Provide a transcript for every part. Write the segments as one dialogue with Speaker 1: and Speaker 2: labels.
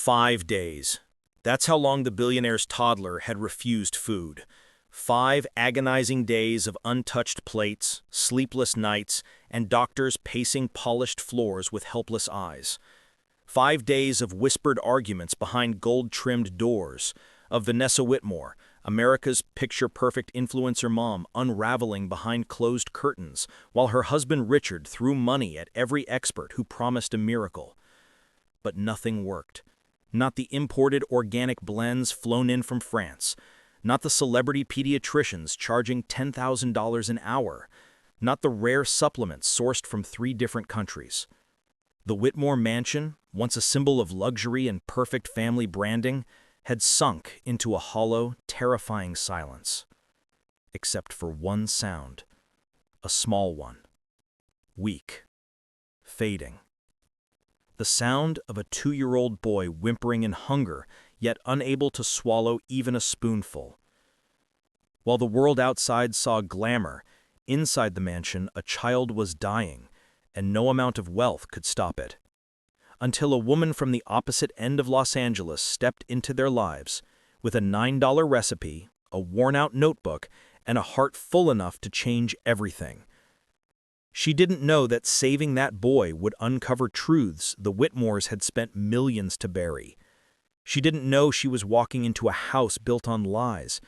Speaker 1: 5 days. That's how long the billionaire's toddler had refused food. 5 agonizing days of untouched plates, sleepless nights, and doctors pacing polished floors with helpless eyes. 5 days of whispered arguments behind gold-trimmed doors, of Vanessa Whitmore, America's picture-perfect influencer mom, unraveling behind closed curtains, while her husband Richard threw money at every expert who promised a miracle. But nothing worked. Not the imported organic blends flown in from France, not the celebrity pediatricians charging $10,000 an hour, not the rare supplements sourced from 3 different countries. The Whitmore mansion, once a symbol of luxury and perfect family branding, had sunk into a hollow, terrifying silence. Except for one sound, a small one, weak, fading. The sound of a 2-year-old boy whimpering in hunger, yet unable to swallow even a spoonful. While the world outside saw glamour, inside the mansion a child was dying, and no amount of wealth could stop it. Until a woman from the opposite end of Los Angeles stepped into their lives with a $9 recipe, a worn-out notebook, and a heart full enough to change everything. She didn't know that saving that boy would uncover truths the Whitmores had spent millions to bury. She didn't know she was walking into a house built on lies,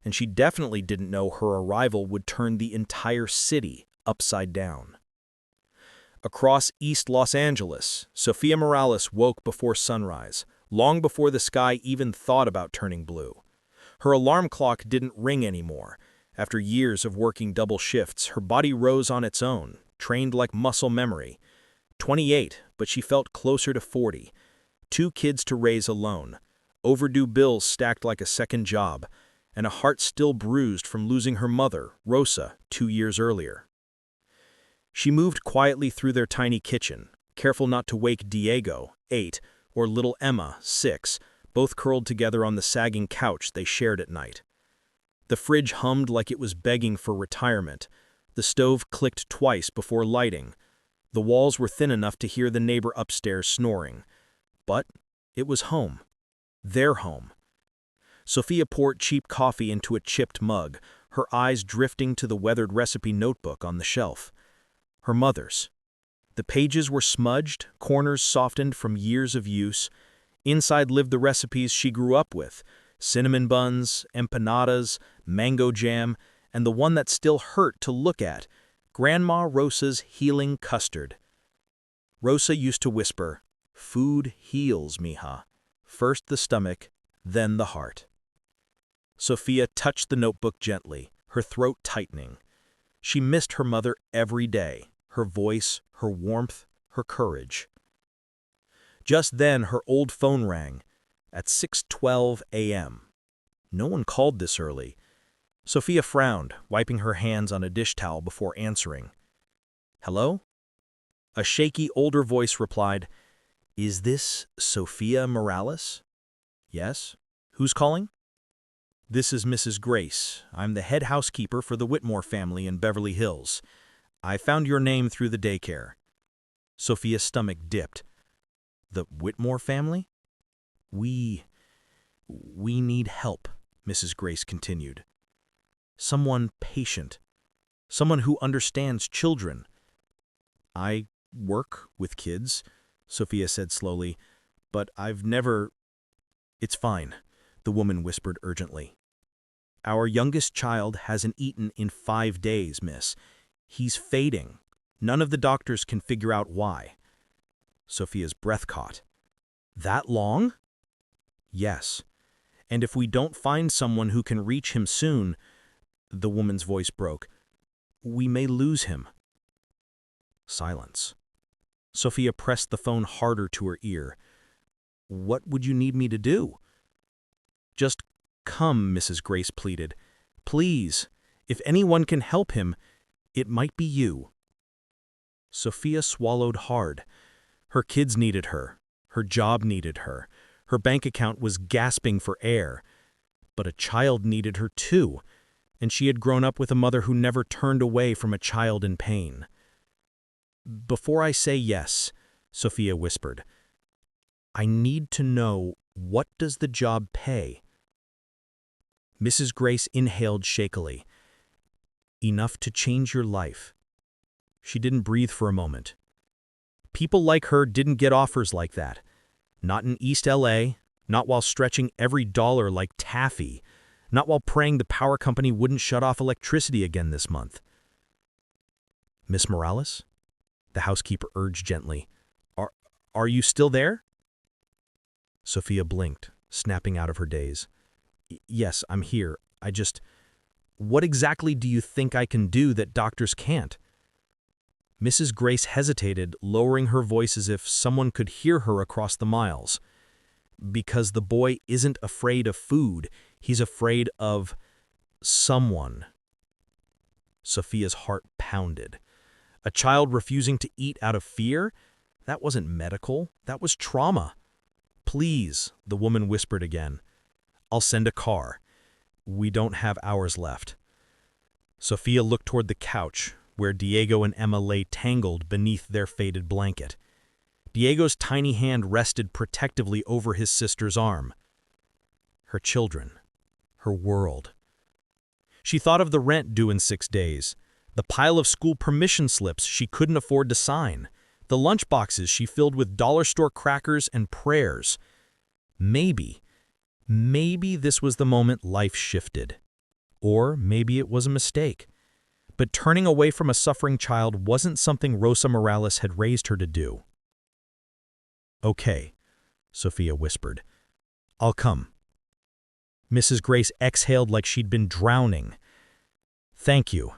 Speaker 1: and she definitely didn't know her arrival would turn the entire city upside down. Across East Los Angeles, Sophia Morales woke before sunrise, long before the sky even thought about turning blue. Her alarm clock didn't ring anymore. After years of working double shifts, her body rose on its own, trained like muscle memory. 28, but she felt closer to 40. 2 kids to raise alone, overdue bills stacked like a second job, and a heart still bruised from losing her mother, Rosa, 2 years earlier. She moved quietly through their tiny kitchen, careful not to wake Diego, 8, or little Emma, 6, both curled together on the sagging couch they shared at night. The fridge hummed like it was begging for retirement. The stove clicked twice before lighting. The walls were thin enough to hear the neighbor upstairs snoring. But it was home. Their home. Sophia poured cheap coffee into a chipped mug, her eyes drifting to the weathered recipe notebook on the shelf. Her mother's. The pages were smudged, corners softened from years of use. Inside lived the recipes she grew up with: cinnamon buns, empanadas, mango jam, and the one that still hurt to look at, Grandma Rosa's healing custard. Rosa used to whisper, "Food heals, mija. First the stomach, then the heart." Sophia touched the notebook gently, her throat tightening. She missed her mother every day, her voice, her warmth, her courage. Just then her old phone rang, at 6:12 a.m. No one called this early. Sophia frowned, wiping her hands on a dish towel before answering. "Hello?" A shaky older voice replied, "Is this Sophia Morales?" "Yes. Who's calling?" "This is Mrs. Grace. I'm the head housekeeper for the Whitmore family in Beverly Hills. I found your name through the daycare." Sophia's stomach dipped. "The Whitmore family?" We need help," Mrs. Grace continued. "Someone patient. Someone who understands children." "I work with kids," Sophia said slowly, "but I've never—" "It's fine," the woman whispered urgently. "Our youngest child hasn't eaten in 5 days, miss. He's fading. None of the doctors can figure out why." Sophia's breath caught. "That long?" "Yes. And if we don't find someone who can reach him soon," the woman's voice broke, "we may lose him." Silence. Sophia pressed the phone harder to her ear. "What would you need me to do?" "Just come," Mrs. Grace pleaded. "Please, if anyone can help him, it might be you." Sophia swallowed hard. Her kids needed her. Her job needed her. Her bank account was gasping for air. But a child needed her too, and she had grown up with a mother who never turned away from a child in pain. "Before I say yes," Sophia whispered, I need to know, what does the job pay? Mrs. Grace inhaled shakily. Enough to change your life. She didn't breathe for a moment. People like her didn't get offers like that. Not in East LA, not while stretching every dollar like taffy, not while praying the power company wouldn't shut off electricity again this month. Miss Morales? The housekeeper urged gently. Are you still there? Sophia blinked, snapping out of her daze. Yes, I'm here. What exactly do you think I can do that doctors can't? Mrs. Grace hesitated, lowering her voice as if someone could hear her across the miles. Because the boy isn't afraid of food, he's afraid of someone. Sophia's heart pounded. A child refusing to eat out of fear? That wasn't medical, that was trauma. Please, the woman whispered again. I'll send a car. We don't have hours left. Sophia looked toward the couch, where Diego and Emma lay tangled beneath their faded blanket. Diego's tiny hand rested protectively over his sister's arm. Her children. Her world. She thought of the rent due in 6 days, the pile of school permission slips she couldn't afford to sign, the lunchboxes she filled with dollar store crackers and prayers. Maybe this was the moment life shifted. Or maybe it was a mistake. But turning away from a suffering child wasn't something Rosa Morales had raised her to do. Okay, Sophia whispered. I'll come. Mrs. Grace exhaled like she'd been drowning. Thank you.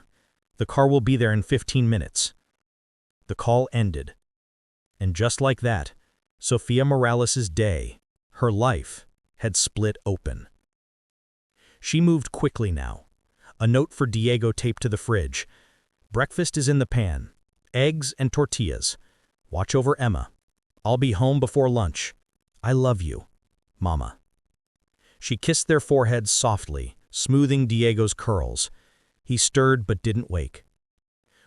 Speaker 1: The car will be there in 15 minutes. The call ended. And just like that, Sophia Morales' day, her life, had split open. She moved quickly now. A note for Diego taped to the fridge. Breakfast is in the pan. Eggs and tortillas. Watch over Emma. I'll be home before lunch. I love you, Mama. She kissed their foreheads softly, smoothing Diego's curls. He stirred but didn't wake.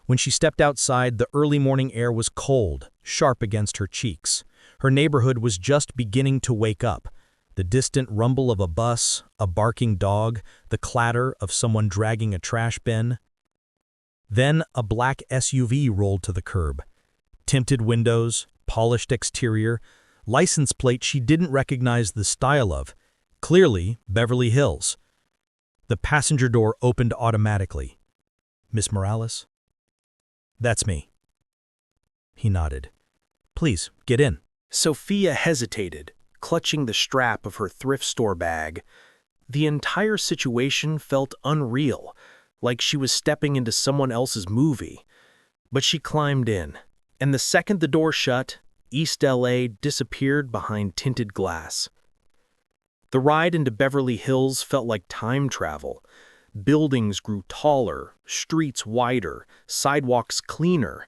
Speaker 1: When she stepped outside, the early morning air was cold, sharp against her cheeks. Her neighborhood was just beginning to wake up. The distant rumble of a bus, a barking dog, the clatter of someone dragging a trash bin. Then a black SUV rolled to the curb. Tinted windows, polished exterior, license plate she didn't recognize the style of. Clearly, Beverly Hills. The passenger door opened automatically. Miss Morales? That's me. He nodded. Please, get in.
Speaker 2: Sophia hesitated, clutching the strap of her thrift store bag. The entire situation felt unreal, like she was stepping into someone else's movie. But she climbed in, and the second the door shut, East LA disappeared behind tinted glass. The ride into Beverly Hills felt like time travel. Buildings grew taller, streets wider, sidewalks cleaner,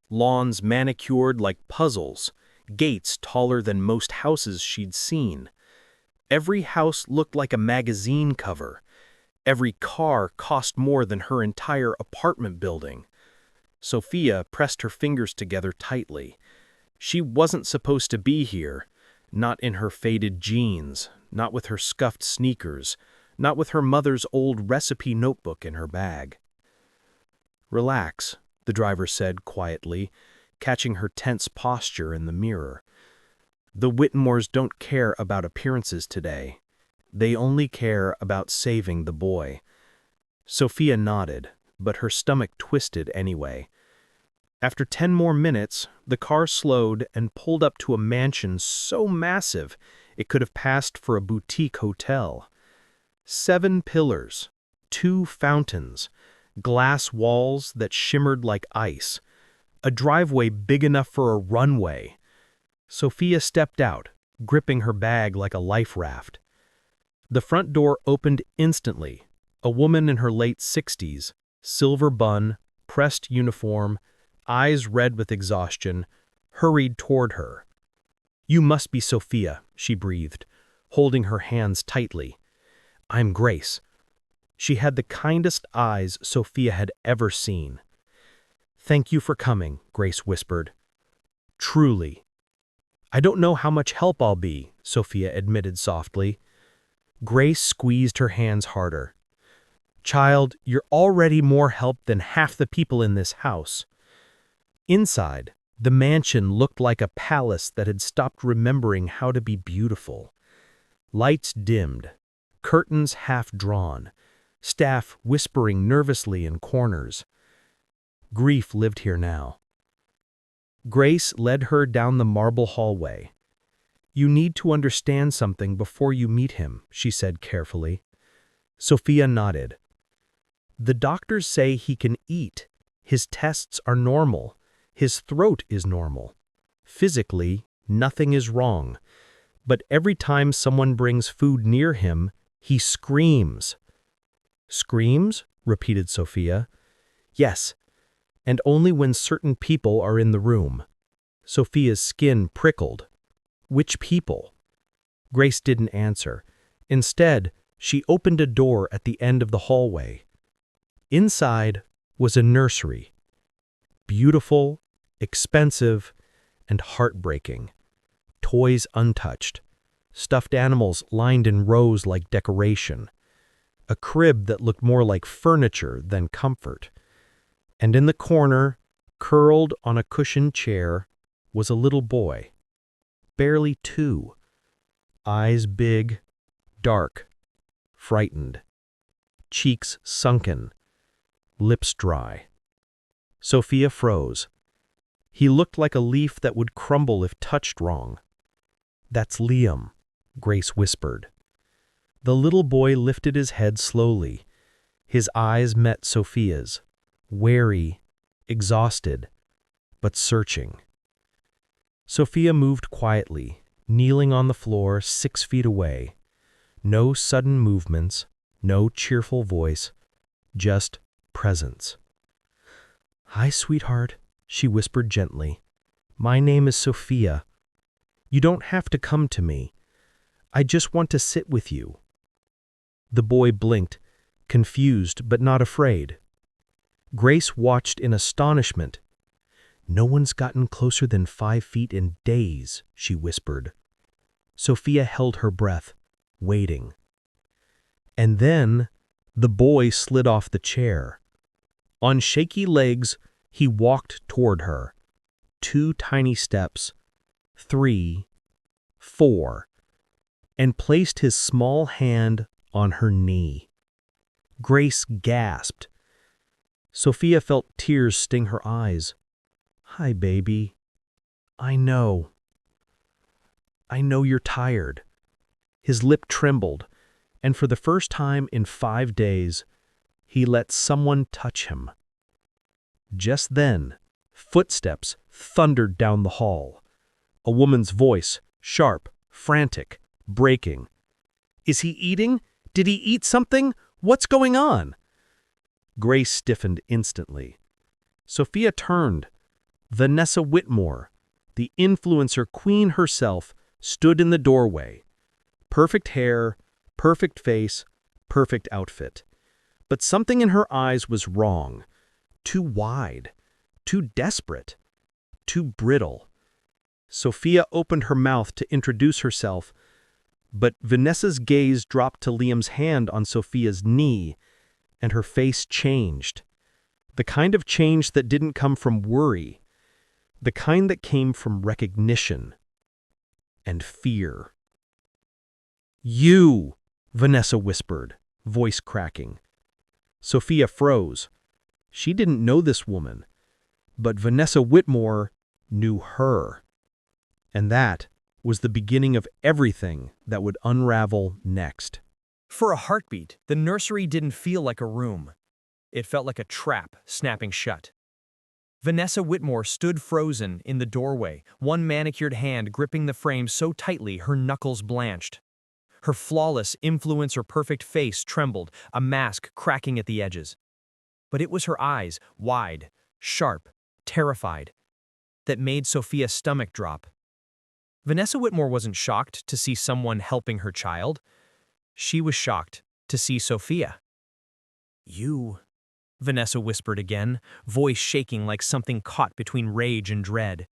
Speaker 2: lawns manicured like puzzles, gates taller than most houses she'd seen. Every house looked like a magazine cover. Every car cost more than her entire apartment building. Sophia pressed her fingers together tightly. She wasn't supposed to be here, not in her faded jeans, not with her scuffed sneakers, not with her mother's old recipe notebook in her bag. Relax, the driver said quietly, catching her tense posture in the mirror. The Whitmores don't care about appearances today. They only care about saving the boy. Sophia nodded, but her stomach twisted anyway. After 10 more minutes, the car slowed and pulled up to a mansion so massive it could have passed for a boutique hotel. 7 pillars, 2 fountains, glass walls that shimmered like ice, a driveway big enough for a runway. Sophia stepped out, gripping her bag like a life raft. The front door opened instantly. A woman in her late 60s, silver bun, pressed uniform, eyes red with exhaustion, hurried toward her. "You must be Sophia," she breathed, holding her hands tightly. "I'm Grace." She had the kindest eyes Sophia had ever seen. "Thank you for coming," Grace whispered. "Truly." I don't know how much help I'll be, Sophia admitted softly. Grace squeezed her hands harder. Child, you're already more help than half the people in this house. Inside, the mansion looked like a palace that had stopped remembering how to be beautiful. Lights dimmed, curtains half drawn, staff whispering nervously in corners. Grief lived here now. Grace led her down the marble hallway. You need to understand something before you meet him, she said carefully. Sophia nodded. The doctors say he can eat. His tests are normal. His throat is normal. Physically, nothing is wrong. But every time someone brings food near him, he screams. Screams? Repeated Sophia. Yes, and only when certain people are in the room. Sophia's skin prickled. Which people? Grace didn't answer. Instead, she opened a door at the end of the hallway. Inside was a nursery. Beautiful, expensive, and heartbreaking. Toys untouched. Stuffed animals lined in rows like decoration. A crib that looked more like furniture than comfort. And in the corner, curled on a cushioned chair, was a little boy. Barely 2. Eyes big, dark, frightened. Cheeks sunken, lips dry. Sophia froze. He looked like a leaf that would crumble if touched wrong. That's Liam, Grace whispered. The little boy lifted his head slowly. His eyes met Sophia's, wary, exhausted, but searching. Sophia moved quietly, kneeling on the floor 6 feet away. No sudden movements, no cheerful voice, just presence. Hi, sweetheart, she whispered gently. My name is Sophia. You don't have to come to me. I just want to sit with you. The boy blinked, confused but not afraid. Grace watched in astonishment. No one's gotten closer than 5 feet in days, she whispered. Sophia held her breath, waiting. And then the boy slid off the chair. On shaky legs, he walked toward her. 2 tiny steps, 3, 4, and placed his small hand on her knee. Grace gasped. Sophia felt tears sting her eyes. Hi, baby. I know you're tired. His lip trembled, and for the first time in 5 days, he let someone touch him. Just then, footsteps thundered down the hall. A woman's voice, sharp, frantic, breaking. Is he eating? Did he eat something? What's going on? Grace stiffened instantly. Sophia turned. Vanessa Whitmore, the influencer queen herself, stood in the doorway. Perfect hair, perfect face, perfect outfit. But something in her eyes was wrong. Too wide, too desperate, too brittle. Sophia opened her mouth to introduce herself, but Vanessa's gaze dropped to Liam's hand on Sophia's knee, and her face changed. The kind of change that didn't come from worry. The kind that came from recognition and fear. You, Vanessa whispered, voice cracking. Sophia froze. She didn't know this woman, but Vanessa Whitmore knew her. And that was the beginning of everything that would unravel next.
Speaker 3: For a heartbeat, the nursery didn't feel like a room. It felt like a trap snapping shut. Vanessa Whitmore stood frozen in the doorway, one manicured hand gripping the frame so tightly her knuckles blanched. Her flawless, influencer-perfect face trembled, a mask cracking at the edges. But it was her eyes, wide, sharp, terrified, that made Sophia's stomach drop. Vanessa Whitmore wasn't shocked to see someone helping her child. She was shocked to see Sophia. You, Vanessa whispered again, voice shaking like something caught between rage and dread.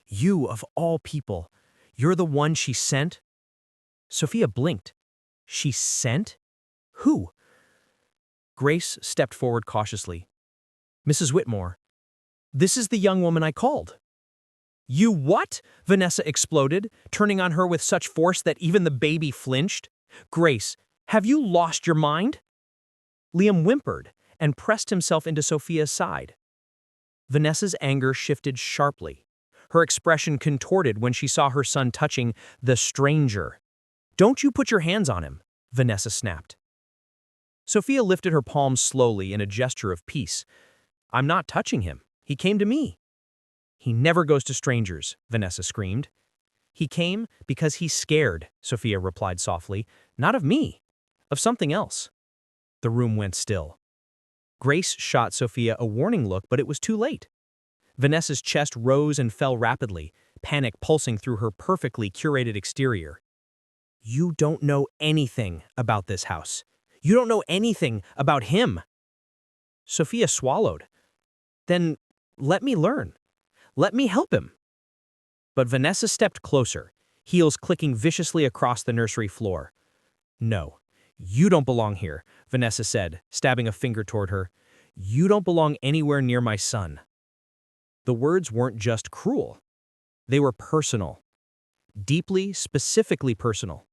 Speaker 3: You, of all people, You're the one she sent? Sophia blinked. She sent? Who? Grace stepped forward cautiously. Mrs. Whitmore, this is the young woman I called. You what? Vanessa exploded, turning on her with such force that even the baby flinched. Grace, have you lost your mind? Liam whimpered and pressed himself into Sophia's side. Vanessa's anger shifted sharply. Her expression contorted when she saw her son touching the stranger. Don't you put your hands on him, Vanessa snapped. Sophia lifted her palms slowly in a gesture of peace. I'm not touching him. He came to me. He never goes to strangers, Vanessa screamed. He came because he's scared, Sophia replied softly. Not of me, of something else. The room went still. Grace shot Sophia a warning look, but it was too late. Vanessa's chest rose and fell rapidly, panic pulsing through her perfectly curated exterior. You don't know anything about this house. You don't know anything about him. Sophia swallowed. Then let me learn. Let me help him. But Vanessa stepped closer, heels clicking viciously across the nursery floor. No, you don't belong here, Vanessa said, stabbing a finger toward her. You don't belong anywhere near my son. The words weren't just cruel. They were personal. Deeply, specifically personal.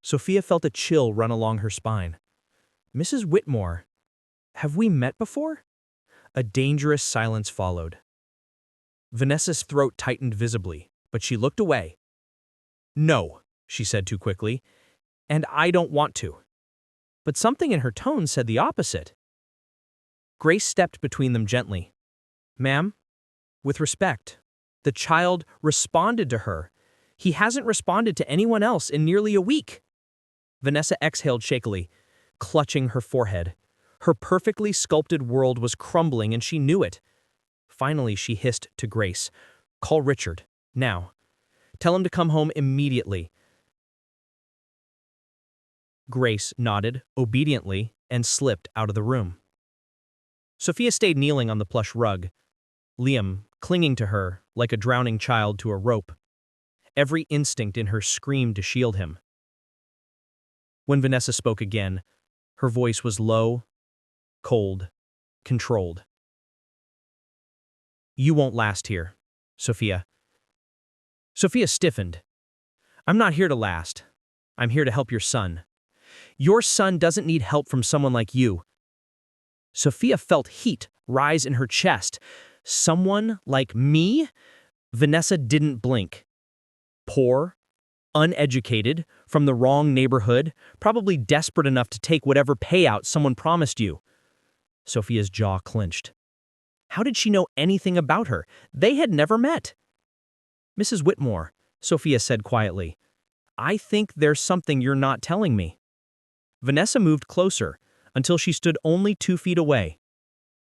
Speaker 3: Sophia felt a chill run along her spine. Mrs. Whitmore, have we met before? A dangerous silence followed. Vanessa's throat tightened visibly, but she looked away. No, she said too quickly, and I don't want to. But something in her tone said the opposite. Grace stepped between them gently. Ma'am, with respect, the child responded to her. He hasn't responded to anyone else in nearly a week. Vanessa exhaled shakily, clutching her forehead. Her perfectly sculpted world was crumbling and she knew it. Finally, she hissed to Grace, Call Richard, now. Tell him to come home immediately. Grace nodded, obediently, and slipped out of the room. Sophia stayed kneeling on the plush rug, Liam clinging to her like a drowning child to a rope. Every instinct in her screamed to shield him. When Vanessa spoke again, her voice was low, cold, controlled. You won't last here, Sophia. Sophia stiffened. I'm not here to last. I'm here to help your son. Your son doesn't need help from someone like you. Sophia felt heat rise in her chest. Someone like me? Vanessa didn't blink. Poor, uneducated, from the wrong neighborhood, probably desperate enough to take whatever payout someone promised you. Sophia's jaw clenched. How did she know anything about her? They had never met. Mrs. Whitmore, Sophia said quietly, I think there's something you're not telling me. Vanessa moved closer until she stood only 2 feet away.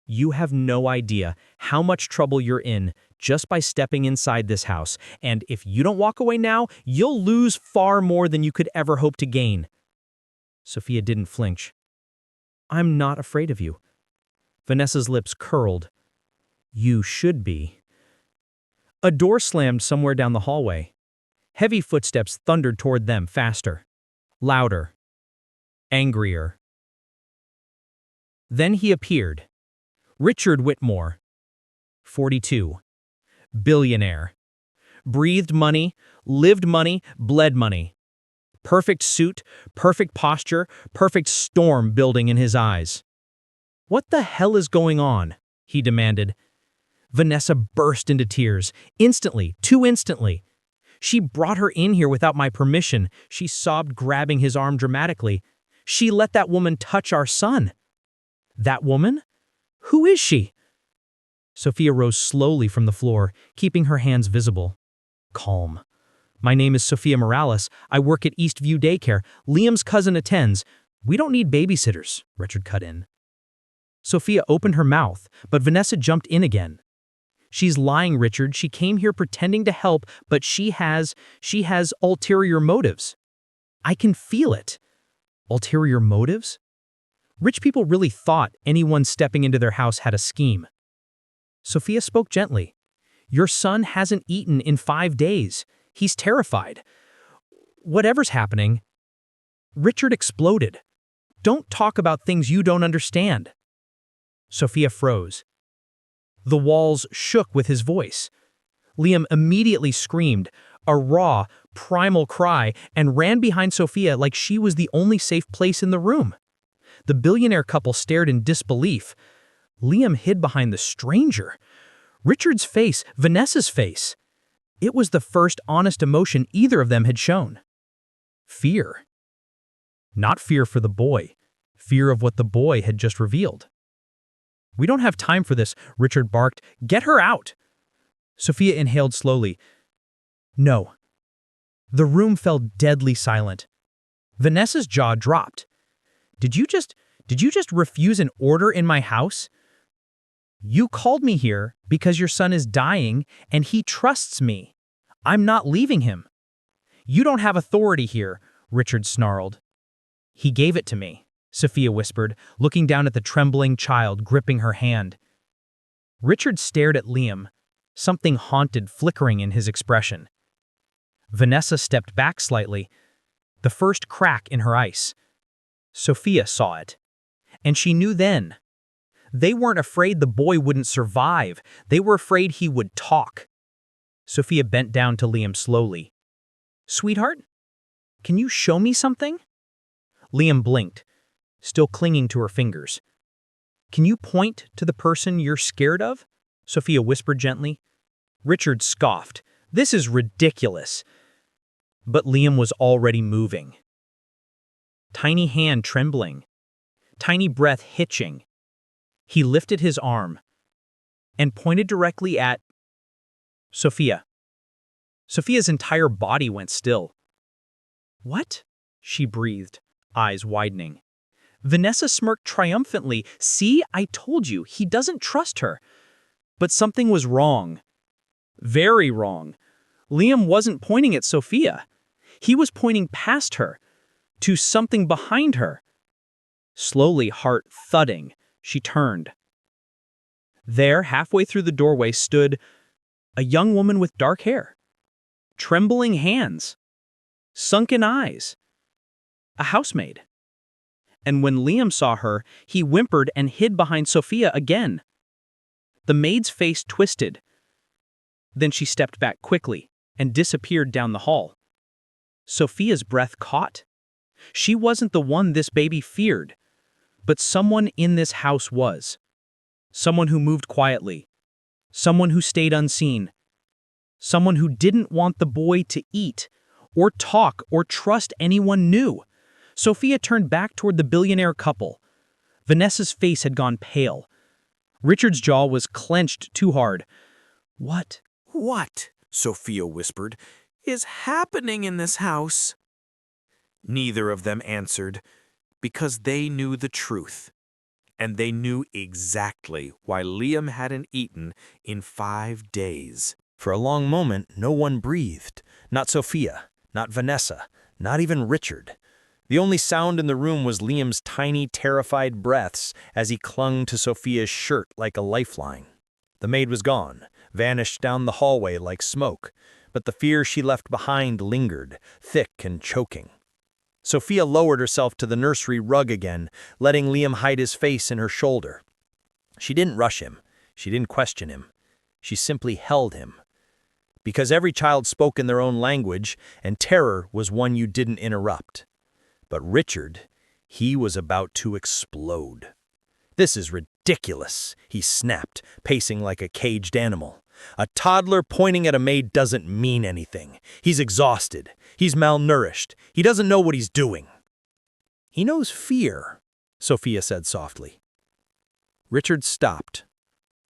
Speaker 3: You have no idea how much trouble you're in just by stepping inside this house, and if you don't walk away now, you'll lose far more than you could ever hope to gain. Sophia didn't flinch. I'm not afraid of you. Vanessa's lips curled. You should be. A door slammed somewhere down the hallway. Heavy footsteps thundered toward them faster, louder, angrier. Then he appeared. Richard Whitmore, 42, billionaire. Breathed money, lived money, bled money. Perfect suit, perfect posture, perfect storm building in his eyes. What the hell is going on? He demanded. Vanessa burst into tears, instantly, too instantly. She brought her in here without my permission, she sobbed, grabbing his arm dramatically. She let that woman touch our son. That woman? Who is she? Sophia rose slowly from the floor, keeping her hands visible. Calm. My name is Sophia Morales. I work at Eastview Daycare. Liam's cousin attends. We don't need babysitters, Richard cut in. Sophia opened her mouth, but Vanessa jumped in again. She's lying, Richard. She came here pretending to help, but she has ulterior motives. I can feel it. Ulterior motives? Rich people really thought anyone stepping into their house had a scheme. Sophia spoke gently. Your son hasn't eaten in 5 days. He's terrified. Whatever's happening, Richard exploded. Don't talk about things you don't understand. Sophia froze. The walls shook with his voice. Liam immediately screamed, a raw, primal cry, and ran behind Sophia like she was the only safe place in the room. The billionaire couple stared in disbelief. Liam hid behind the stranger. Richard's face, Vanessa's face. It was the first honest emotion either of them had shown. Fear. Not fear for the boy. Fear of what the boy had just revealed. "We don't have time for this," Richard barked. "Get her out!" Sophia inhaled slowly. No. The room fell deadly silent. Vanessa's jaw dropped. Did you just refuse an order in my house? You called me here because your son is dying and he trusts me. I'm not leaving him. You don't have authority here, Richard snarled. He gave it to me, Sophia whispered, looking down at the trembling child gripping her hand. Richard stared at Liam, something haunted flickering in his expression. Vanessa stepped back slightly, the first crack in her ice. Sophia saw it, and she knew then. They weren't afraid the boy wouldn't survive. They were afraid he would talk. Sophia bent down to Liam slowly. Sweetheart, can you show me something? Liam blinked, still clinging to her fingers. Can you point to the person you're scared of? Sophia whispered gently. Richard scoffed. This is ridiculous. But Liam was already moving. Tiny hand trembling. Tiny breath hitching. He lifted his arm and pointed directly at Sophia. Sophia's entire body went still. What? She breathed, eyes widening. Vanessa smirked triumphantly. See, I told you, he doesn't trust her. But something was wrong. Very wrong. Liam wasn't pointing at Sophia. He was pointing past her, to something behind her. Slowly, heart thudding, she turned. There, halfway through the doorway, stood a young woman with dark hair, trembling hands, sunken eyes, a housemaid. And when Liam saw her, he whimpered and hid behind Sophia again. The maid's face twisted. Then she stepped back quickly and disappeared down the hall. Sophia's breath caught. She wasn't the one this baby feared, but someone in this house was. Someone who moved quietly. Someone who stayed unseen. Someone who didn't want the boy to eat, or talk, or trust anyone new. Sophia turned back toward the billionaire couple. Vanessa's face had gone pale. Richard's jaw was clenched too hard. What?
Speaker 4: What, Sophia whispered, is happening in this house? Neither of them answered, because they knew the truth. And they knew exactly why Liam hadn't eaten in 5 days.
Speaker 1: For a long moment, no one breathed. Not Sophia, not Vanessa, not even Richard. The only sound in the room was Liam's tiny, terrified breaths as he clung to Sophia's shirt like a lifeline. The maid was gone, vanished down the hallway like smoke, but the fear she left behind lingered, thick and choking. Sophia lowered herself to the nursery rug again, letting Liam hide his face in her shoulder. She didn't rush him. She didn't question him. She simply held him. Because every child spoke in their own language, and terror was one you didn't interrupt. But Richard, he was about to explode. This is ridiculous, he snapped, pacing like a caged animal. A toddler pointing at a maid doesn't mean anything. He's exhausted. He's malnourished. He doesn't know what he's doing. He knows fear, Sophia said softly. Richard stopped.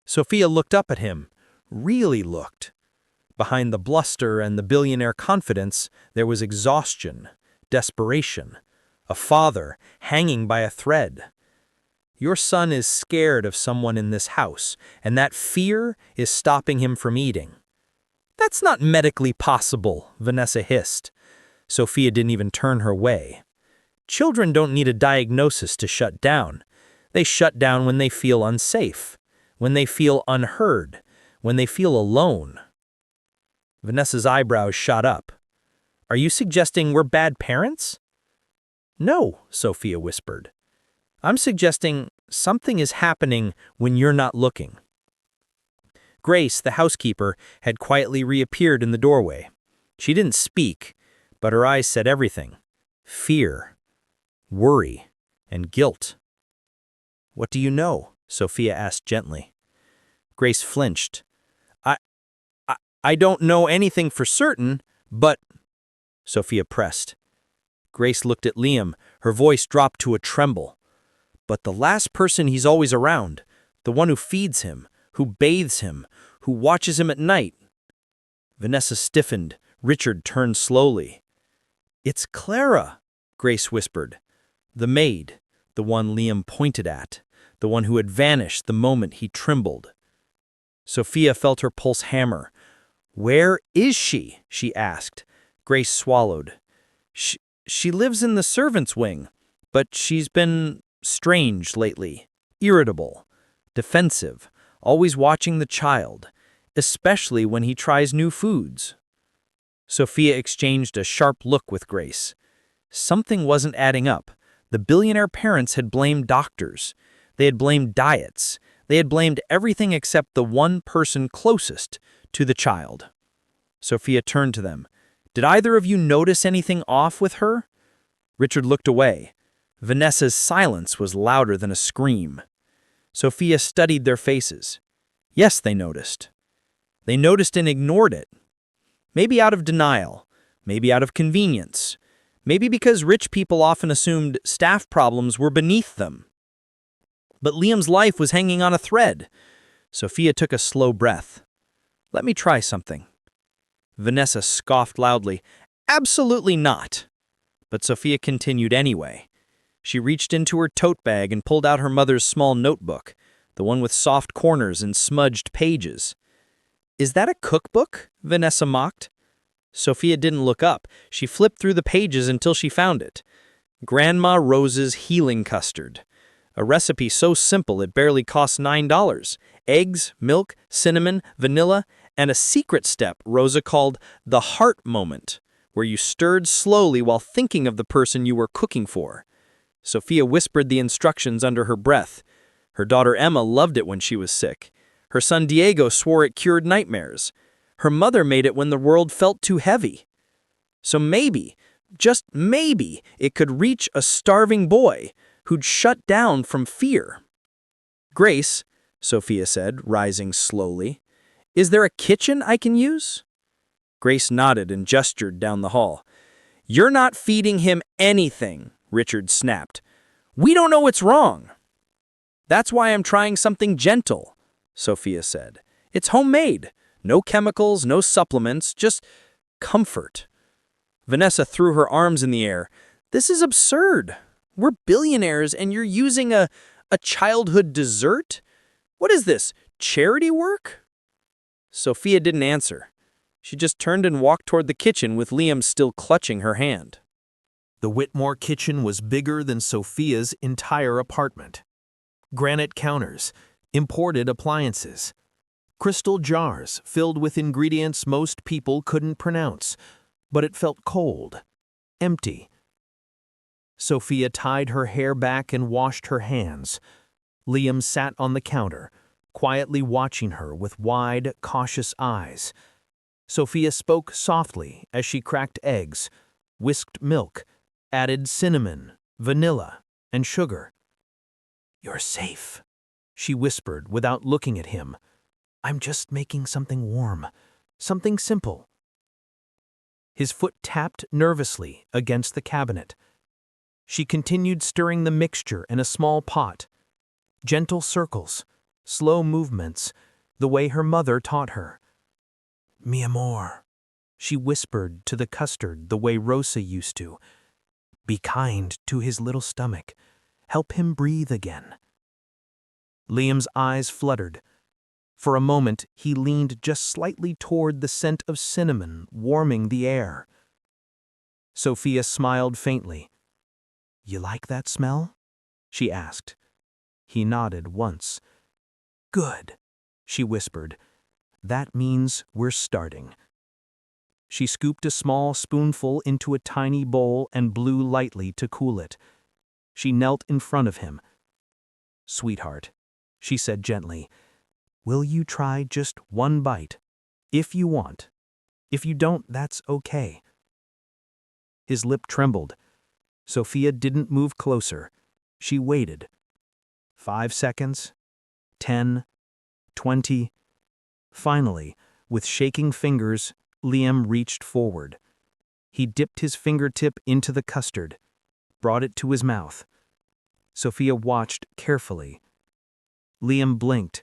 Speaker 1: Sophia looked up at him, really looked. Behind the bluster and the billionaire confidence, there was exhaustion, desperation, a father hanging by a thread. Your son is scared of someone in this house, and that fear is stopping him from eating. That's not medically possible, Vanessa hissed. Sophia didn't even turn her way. Children don't need a diagnosis to shut down. They shut down when they feel unsafe, when they feel unheard, when they feel alone.
Speaker 2: Vanessa's eyebrows shot up. Are you suggesting we're bad parents? No, Sophia whispered. I'm suggesting something is happening when you're not looking. Grace, the housekeeper, had quietly reappeared in the doorway. She didn't speak, but her eyes said everything. Fear, worry, and guilt. What do you know? Sophia asked gently. Grace flinched. I don't know anything for certain, but... Sophia pressed. Grace looked at Liam. Her voice dropped to a tremble. But the last person he's always around, the one who feeds him, who bathes him, who watches him at night. Vanessa stiffened. Richard turned slowly. It's Clara, Grace whispered. The maid, the one Liam pointed at, the one who had vanished the moment he trembled. Sophia felt her pulse hammer. Where is she? She asked. Grace swallowed. She lives in the servants' wing, but she's been strange lately, irritable, defensive, always watching the child, especially when he tries new foods. Sophia exchanged a sharp look with Grace. Something wasn't adding up. The billionaire parents had blamed doctors. They had blamed diets. They had blamed everything except the one person closest to the child. Sophia turned to them. Did either of you notice anything off with her? Richard looked away. Vanessa's silence was louder than a scream. Sophia studied their faces. Yes, they noticed. They noticed and ignored it. Maybe out of denial, maybe out of convenience, maybe because rich people often assumed staff problems were beneath them. But Liam's life was hanging on a thread. Sophia took a slow breath. Let me try something. Vanessa scoffed loudly. Absolutely not. But Sophia continued anyway. She reached into her tote bag and pulled out her mother's small notebook, the one with soft corners and smudged pages. Is that a cookbook? Vanessa mocked. Sophia didn't look up. She flipped through the pages until she found it. Grandma Rose's healing custard. A recipe so simple it barely cost $9. Eggs, milk, cinnamon, vanilla, and a secret step Rosa called the heart moment, where you stirred slowly while thinking of the person you were cooking for. Sophia whispered the instructions under her breath. Her daughter Emma loved it when she was sick. Her son Diego swore it cured nightmares. Her mother made it when the world felt too heavy. So maybe, just maybe, it could reach a starving boy who'd shut down from fear. Grace, Sophia said, rising slowly, is there a kitchen I can use? Grace nodded and gestured down the hall. You're not feeding him anything, Richard snapped. We don't know what's wrong. That's why I'm trying something gentle, Sophia said. It's homemade. No chemicals, no supplements, just comfort. Vanessa threw her arms in the air. This is absurd. We're billionaires and you're using a childhood dessert? What is this, charity work? Sophia didn't answer. She just turned and walked toward the kitchen with Liam still clutching her hand.
Speaker 5: The Whitmore kitchen was bigger than Sophia's entire apartment. Granite counters, imported appliances, crystal jars filled with ingredients most people couldn't pronounce, but it felt cold, empty. Sophia tied her hair back and washed her hands. Liam sat on the counter, quietly watching her with wide, cautious eyes. Sophia spoke softly as she cracked eggs, whisked milk, added cinnamon, vanilla, and sugar. You're safe, she whispered without looking at him. I'm just making something warm, something simple. His foot tapped nervously against the cabinet. She continued stirring the mixture in a small pot. Gentle circles, slow movements, the way her mother taught her. Mi amor, she whispered to the custard the way Rosa used to. Be kind to his little stomach. Help him breathe again. Liam's eyes fluttered. For a moment, he leaned just slightly toward the scent of cinnamon warming the air. Sophia smiled faintly. You like that smell? She asked. He nodded once. Good, she whispered. That means we're starting. She scooped a small spoonful into a tiny bowl and blew lightly to cool it. She knelt in front of him. "Sweetheart," she said gently, "will you try just one bite? If you want. If you don't, that's okay." His lip trembled. Sophia didn't move closer. She waited. 5 seconds. 10. 20. Finally, with shaking fingers, Liam reached forward. He dipped his fingertip into the custard, brought it to his mouth. Sophia watched carefully. Liam blinked,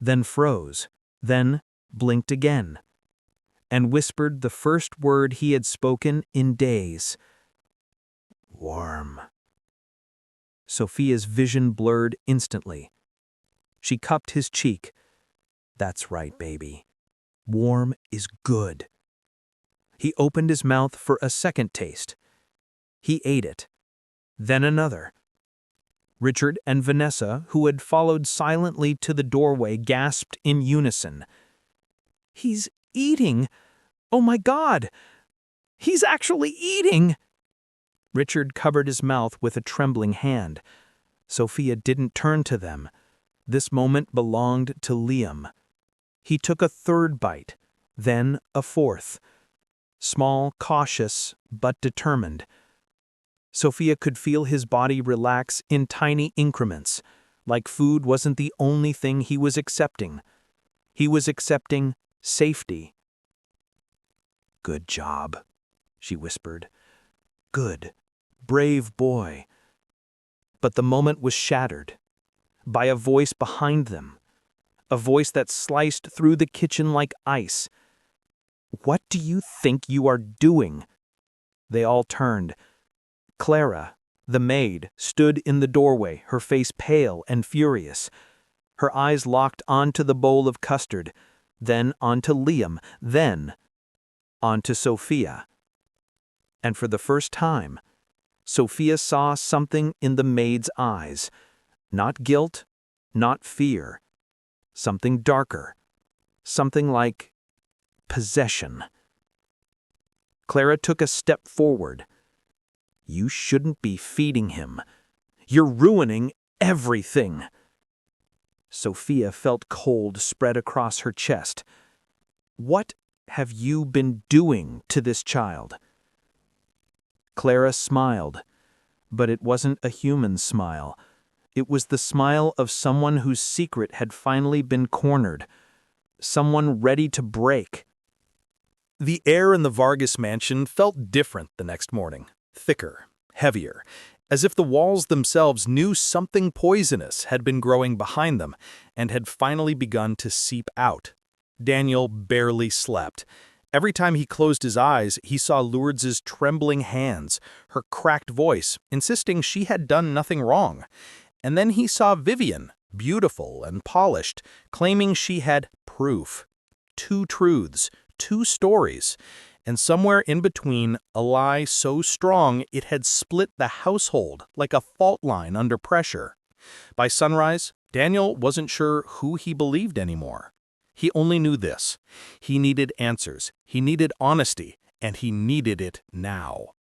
Speaker 5: then froze, then blinked again, and whispered the first word he had spoken in days. "Warm." Sophia's vision blurred instantly. She cupped his cheek. "That's right, baby. Warm is good." He opened his mouth for a second taste. He ate it. Then another. Richard and Vanessa, who had followed silently to the doorway, gasped in unison. "He's eating! Oh my God! He's actually eating!" Richard covered his mouth with a trembling hand. Sophia didn't turn to them. This moment belonged to Liam. He took a third bite, then a fourth. Small, cautious, but determined. Sophia could feel his body relax in tiny increments, like food wasn't the only thing he was accepting. He was accepting safety. "Good job," she whispered. "Good, brave boy." But the moment was shattered by a voice behind them, a voice that sliced through the kitchen like ice. "What do you think you are doing?" They all turned. Clara, the maid, stood in the doorway, her face pale and furious. Her eyes locked onto the bowl of custard, then onto Liam, then onto Sophia. And for the first time, Sophia saw something in the maid's eyes. Not guilt, not fear. Something darker. Something like possession. Clara took a step forward. "You shouldn't be feeding him. You're ruining everything." Sophia felt cold spread across her chest. "What have you been doing to this child?" Clara smiled, but it wasn't a human smile. It was the smile of someone whose secret had finally been cornered. Someone ready to break.
Speaker 1: The air in the Vargas mansion felt different the next morning. Thicker, heavier, as if the walls themselves knew something poisonous had been growing behind them and had finally begun to seep out. Daniel barely slept. Every time he closed his eyes, he saw Lourdes' trembling hands, her cracked voice, insisting she had done nothing wrong. And then he saw Vivian, beautiful and polished, claiming she had proof. 2 truths, 2 stories, and somewhere in between, a lie so strong it had split the household like a fault line under pressure. By sunrise, Daniel wasn't sure who he believed anymore. He only knew this. He needed answers, he needed honesty, and he needed it now.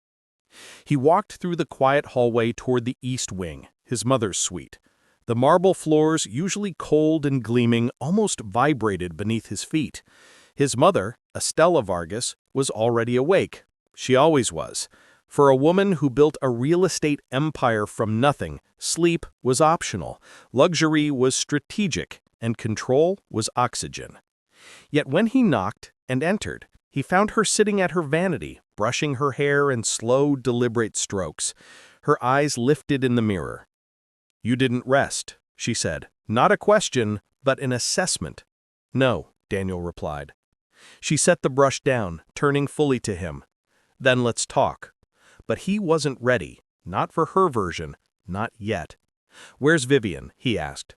Speaker 1: He walked through the quiet hallway toward the east wing, his mother's suite. The marble floors, usually cold and gleaming, almost vibrated beneath his feet. His mother, Estella Vargas, was already awake. She always was. For a woman who built a real estate empire from nothing, sleep was optional, luxury was strategic, and control was oxygen. Yet when he knocked and entered, he found her sitting at her vanity, brushing her hair in slow, deliberate strokes. Her eyes lifted in the mirror. "You didn't rest," she said. "Not a question, but an assessment." "No," Daniel replied. She set the brush down, turning fully to him. "Then let's talk." But he wasn't ready, not for her version, not yet. "Where's Vivian?" he asked.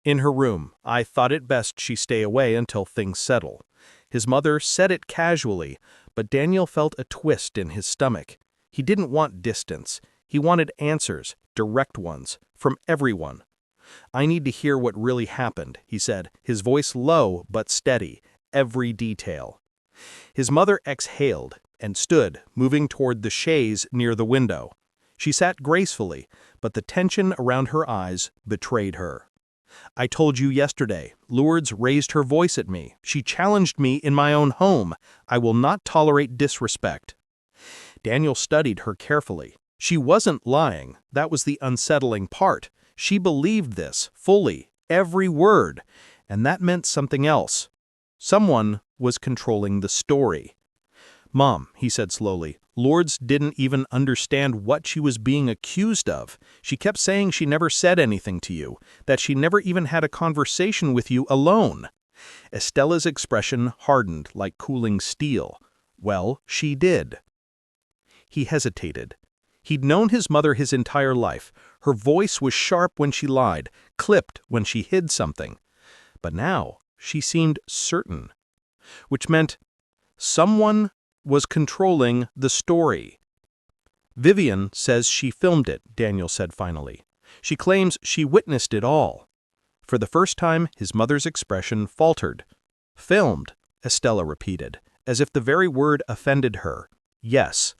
Speaker 1: "In her room. I thought it best she stay away until things settle." His mother said it casually, but Daniel felt a twist in his stomach. He didn't want distance. He wanted answers, direct ones, from everyone. "I need to hear what really happened," he said, his voice low but steady, every detail.
Speaker 2: His mother exhaled and stood, moving toward the chaise near the window. She sat gracefully, but the tension around her eyes betrayed her. I told you yesterday, Lourdes raised her voice at me. She challenged me in my own home. I will not tolerate disrespect. Daniel studied her carefully. She wasn't lying. That was the unsettling part. She believed this, fully, every word, and that meant something else. Someone was controlling the story. Mom, he said slowly, Lourdes didn't even understand what she was being accused of. She kept saying she never said anything to you, that she never even had a conversation with you alone. Estella's expression hardened like cooling steel. Well, she did. He hesitated. He'd known his mother his entire life. Her voice was sharp when she lied, clipped when she hid something. But now she seemed certain, which meant someone was controlling the story. Vivian says she filmed it, Daniel said finally. She claims she witnessed it all. For the first time, his mother's expression faltered. Filmed, Estella repeated, as if the very word offended her. Yes.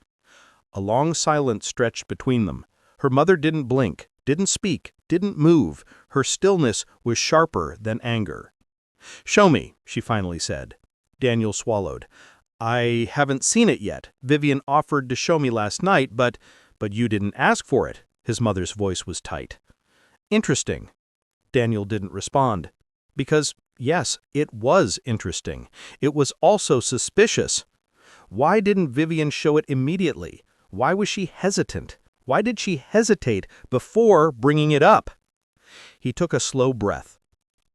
Speaker 2: A long silence stretched between them. Her mother didn't blink, didn't speak, didn't move. Her stillness was sharper than anger. Show me, she finally said. Daniel swallowed. I haven't seen it yet. Vivian offered to show me last night, but you didn't ask for it. His mother's voice was tight. Interesting. Daniel didn't respond. Because, yes, it was interesting. It was also suspicious. Why didn't Vivian show it immediately? Why was she hesitant? Why did she hesitate before bringing it up? He took a slow breath.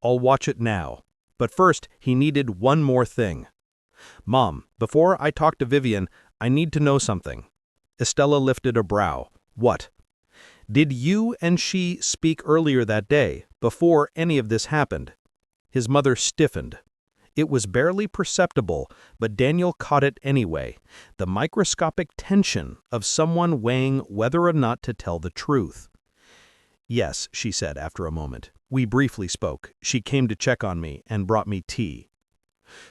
Speaker 2: I'll watch it now. But first, he needed one more thing. Mom, before I talk to Vivian, I need to know something. Estella lifted a brow. What? Did you and she speak earlier that day, before any of this happened? His mother stiffened. It was barely perceptible, but Daniel caught it anyway, the microscopic tension of someone weighing whether or not to tell the truth. Yes, she said after a moment. We briefly spoke. She came to check on me and brought me tea.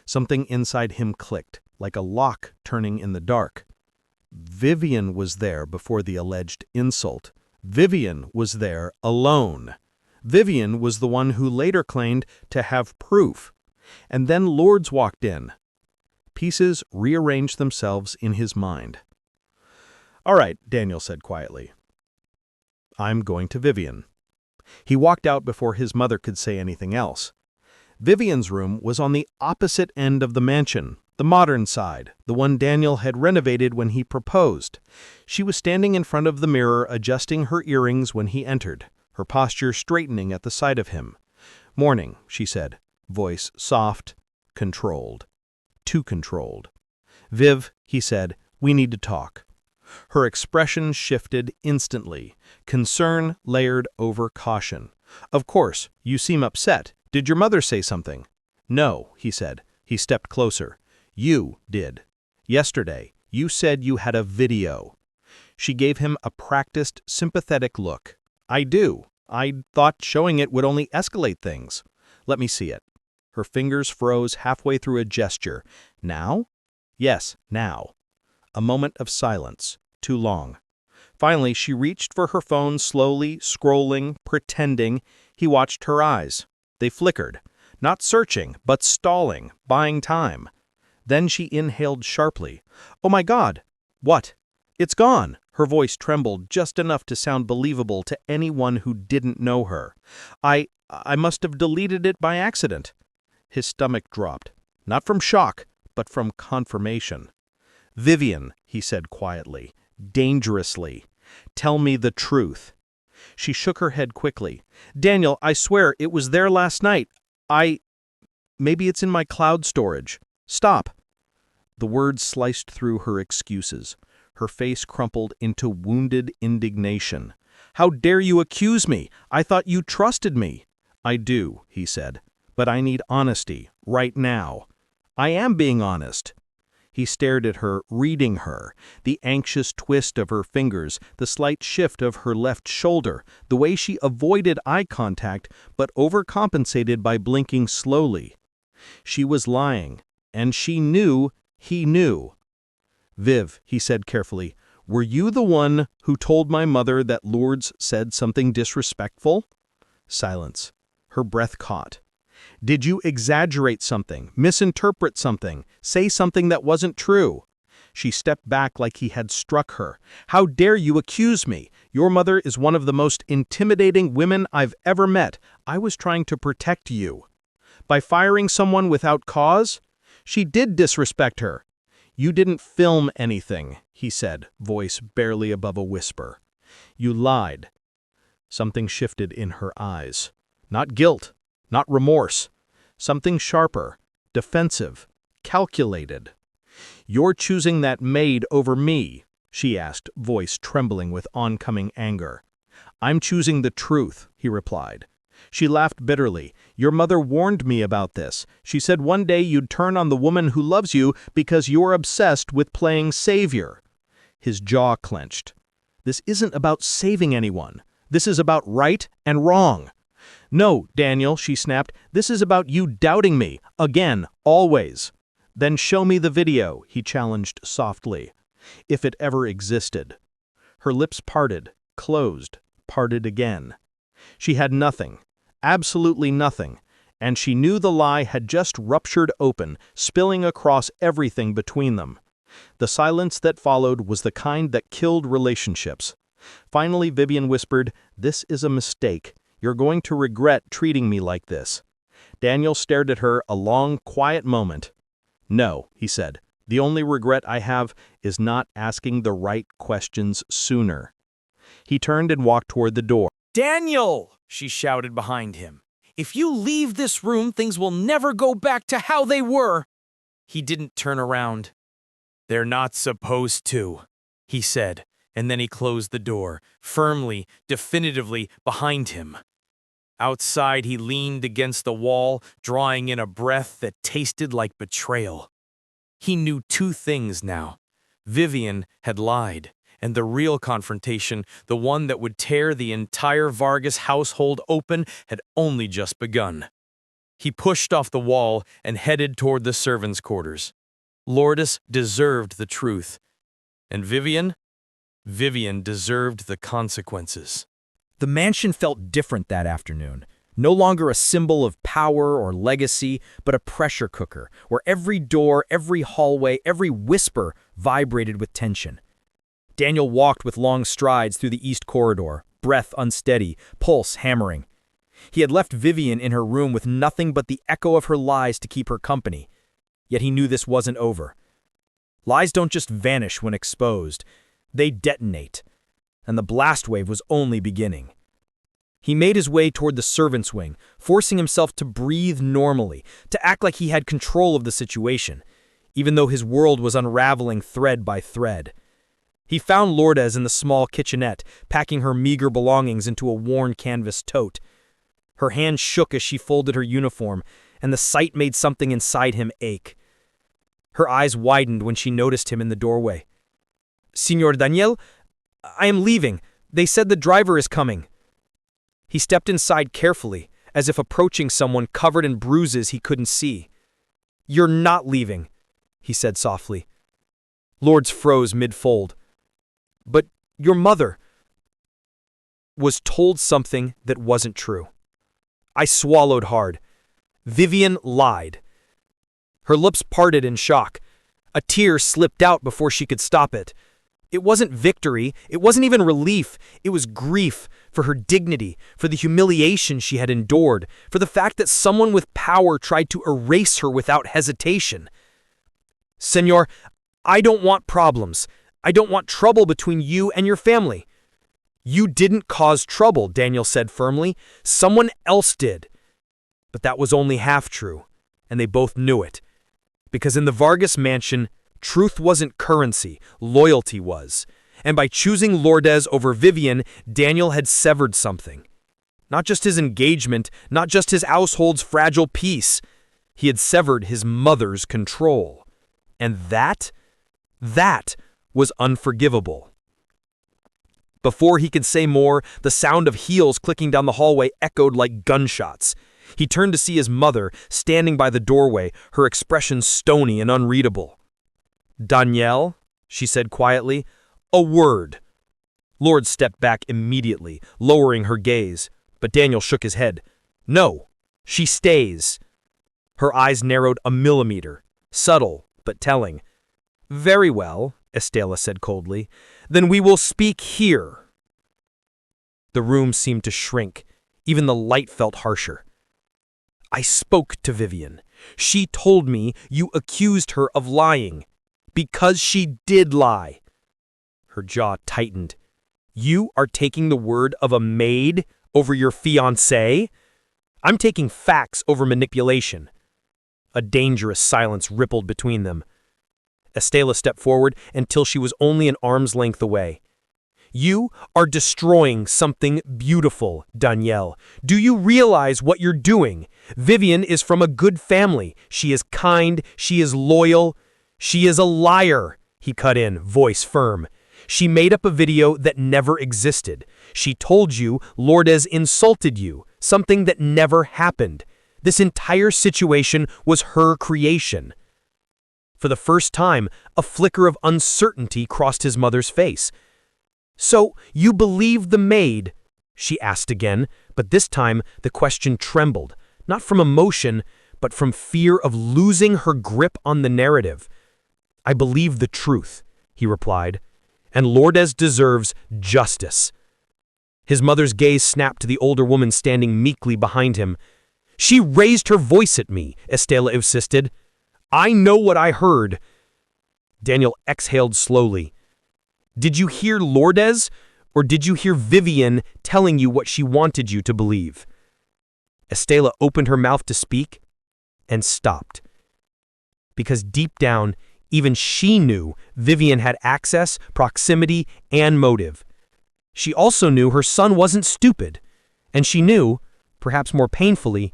Speaker 2: Something inside him clicked, like a lock turning in the dark. Vivian was there before the alleged insult. Vivian was there alone. Vivian was the one who later claimed to have proof. And then Lourdes walked in. Pieces rearranged themselves in his mind. All right, Daniel said quietly. I'm going to Vivian. He walked out before his mother could say anything else. Vivian's room was on the opposite end of the mansion, the modern side, the one Daniel had renovated when he proposed. She was standing in front of the mirror adjusting her earrings when he entered, her posture straightening at the sight of him. Morning, she said, voice soft, controlled. Too controlled. Viv, he said, we need to talk. Her expression shifted instantly, concern layered over caution. Of course, you seem upset. Did your mother say something? No, he said. He stepped closer. You did. Yesterday, you said you had a video. She gave him a practiced, sympathetic look. I do. I thought showing it would only escalate things. Let me see it. Her fingers froze halfway through a gesture. Now? Yes, now. A moment of silence. Too long. Finally, she reached for her phone slowly, scrolling, pretending. He watched her eyes. They flickered. Not searching, but stalling, buying time. Then she inhaled sharply. Oh my God! What? It's gone! Her voice trembled just enough to sound believable to anyone who didn't know her. I must have deleted it by accident. His stomach dropped. Not from shock, but from confirmation. Vivian, he said quietly, dangerously, tell me the truth. She shook her head quickly. Daniel, I swear it was there last night. Maybe it's in my cloud storage. Stop. The words sliced through her excuses. Her face crumpled into wounded indignation. How dare you accuse me? I thought you trusted me. I do, he said, but I need honesty, right now. I am being honest. He stared at her, reading her, the anxious twist of her fingers, the slight shift of her left shoulder, the way she avoided eye contact but overcompensated by blinking slowly. She was lying, and she knew He knew. "Viv," he said carefully, "were you the one who told my mother that Lourdes said something disrespectful?" Silence. Her breath caught. "Did you exaggerate something, misinterpret something, say something that wasn't true?" She stepped back like he had struck her. "How dare you accuse me? Your mother is one of the most intimidating women I've ever met. I was trying to protect you. By firing someone without cause? She did disrespect her." "You didn't film anything," he said, voice barely above a whisper. "You lied." Something shifted in her eyes. Not guilt, not remorse. Something sharper, defensive, calculated. "You're choosing that maid over me?" she asked, voice trembling with oncoming anger. "I'm choosing the truth," he replied. She laughed bitterly. "Your mother warned me about this. She said one day you'd turn on the woman who loves you because you're obsessed with playing savior." His jaw clenched. "This isn't about saving anyone. This is about right and wrong." "No, Daniel," she snapped. "This is about you doubting me. Again, always." "Then show me the video," he challenged softly. "If it ever existed." Her lips parted, closed, parted again. She had nothing, absolutely nothing, and she knew the lie had just ruptured open, spilling across everything between them. The silence that followed was the kind that killed relationships. Finally, Vivian whispered, "This is a mistake. You're going to regret treating me like this." Daniel stared at her a long, quiet moment. "No," he said. "The only regret I have is not asking the right questions sooner." He turned and walked toward the door.
Speaker 3: "Daniel!" she shouted behind him. "If you leave this room, things will never go back to how they were." He didn't turn around. "They're not supposed to," he said, and then he closed the door, firmly, definitively, behind him. Outside, he leaned against the wall, drawing in a breath that tasted like betrayal. He knew two things now. Vivian had lied, and the real confrontation, the one that would tear the entire Vargas household open, had only just begun. He pushed off the wall and headed toward the servants' quarters. Lourdes deserved the truth. And Vivian deserved the consequences.
Speaker 1: The mansion felt different that afternoon. No longer a symbol of power or legacy, but a pressure cooker, where every door, every hallway, every whisper vibrated with tension. Daniel walked with long strides through the east corridor, breath unsteady, pulse hammering. He had left Vivian in her room with nothing but the echo of her lies to keep her company. Yet he knew this wasn't over. Lies don't just vanish when exposed. They detonate. And the blast wave was only beginning. He made his way toward the servants' wing, forcing himself to breathe normally, to act like he had control of the situation, even though his world was unraveling thread by thread. He found Lourdes in the small kitchenette, packing her meager belongings into a worn canvas tote. Her hand shook as she folded her uniform, and the sight made something inside him ache. Her eyes widened when she noticed him in the doorway. "Señor Daniel, I am leaving. They said the driver is coming." He stepped inside carefully, as if approaching someone covered in bruises he couldn't see. "You're not leaving," he said softly. Lourdes froze mid-fold. "But your mother was told something that wasn't true." I swallowed hard. Vivian lied. Her lips parted in shock. A tear slipped out before she could stop it. It wasn't victory, it wasn't even relief, it was grief for her dignity, for the humiliation she had endured, for the fact that someone with power tried to erase her without hesitation. "Señor, I don't want problems. I don't want trouble between you and your family." "You didn't cause trouble," Daniel said firmly. "Someone else did." But that was only half true, and they both knew it. Because in the Vargas mansion, truth wasn't currency, loyalty was. And by choosing Lourdes over Vivian, Daniel had severed something. Not just his engagement, not just his household's fragile peace. He had severed his mother's control. And that was unforgivable. Before he could say more, the sound of heels clicking down the hallway echoed like gunshots. He turned to see his mother, standing by the doorway, her expression stony and unreadable.
Speaker 3: Danielle, she said quietly, a word. Lord stepped back immediately, lowering her gaze, but Daniel shook his head. No, she stays. Her eyes narrowed a millimeter, subtle but telling. Very well, Estela said coldly. Then we will speak here. The room seemed to shrink. Even the light felt harsher. I spoke to Vivian. She told me you accused her of lying. Because she did lie. Her jaw tightened. You are taking the word of a maid over your fiancé? I'm taking facts over manipulation. A dangerous silence rippled between them. Estela stepped forward until she was only an arm's length away. You are destroying something beautiful, Danielle. Do you realize what you're doing? Vivian is from a good family. She is kind. She is loyal. She is a liar, he cut in, voice firm. She made up a video that never existed. She told you Lourdes insulted you, something that never happened. This entire situation was her creation. For the first time, a flicker of uncertainty crossed his mother's face. So, you believe the maid? She asked again, but this time the question trembled, not from emotion, but from fear of losing her grip on the narrative. I believe the truth, he replied, and Lourdes deserves justice. His mother's gaze snapped to the older woman standing meekly behind him. She raised her voice at me, Estela insisted. I know what I heard. Daniel exhaled slowly. Did you hear Lourdes, or did you hear Vivian telling you what she wanted you to believe? Estela opened her mouth to speak and stopped. Because deep down, even she knew Vivian had access, proximity, and motive. She also knew her son wasn't stupid, and she knew, perhaps more painfully,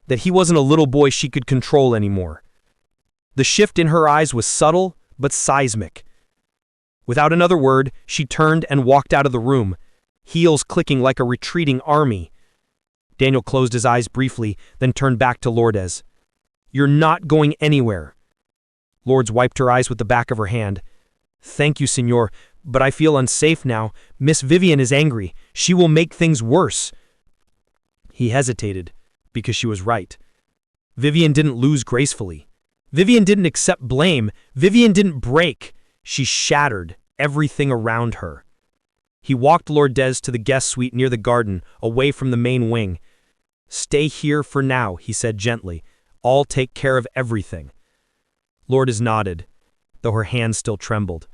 Speaker 3: that he wasn't a little boy she could control anymore. The shift in her eyes was subtle but seismic. Without another word, she turned and walked out of the room, heels clicking like a retreating army. Daniel closed his eyes briefly, then turned back to Lourdes. You're not going anywhere. Lourdes wiped her eyes with the back of her hand. Thank you, Senor, but I feel unsafe now. Miss Vivian is angry. She will make things worse. He hesitated, because she was right. Vivian didn't lose gracefully. Vivian didn't accept blame. Vivian didn't break. She shattered everything around her. He walked Lourdes to the guest suite near the garden, away from the main wing. Stay here for now, he said gently. I'll take care of everything. Lourdes nodded, though her hands still trembled.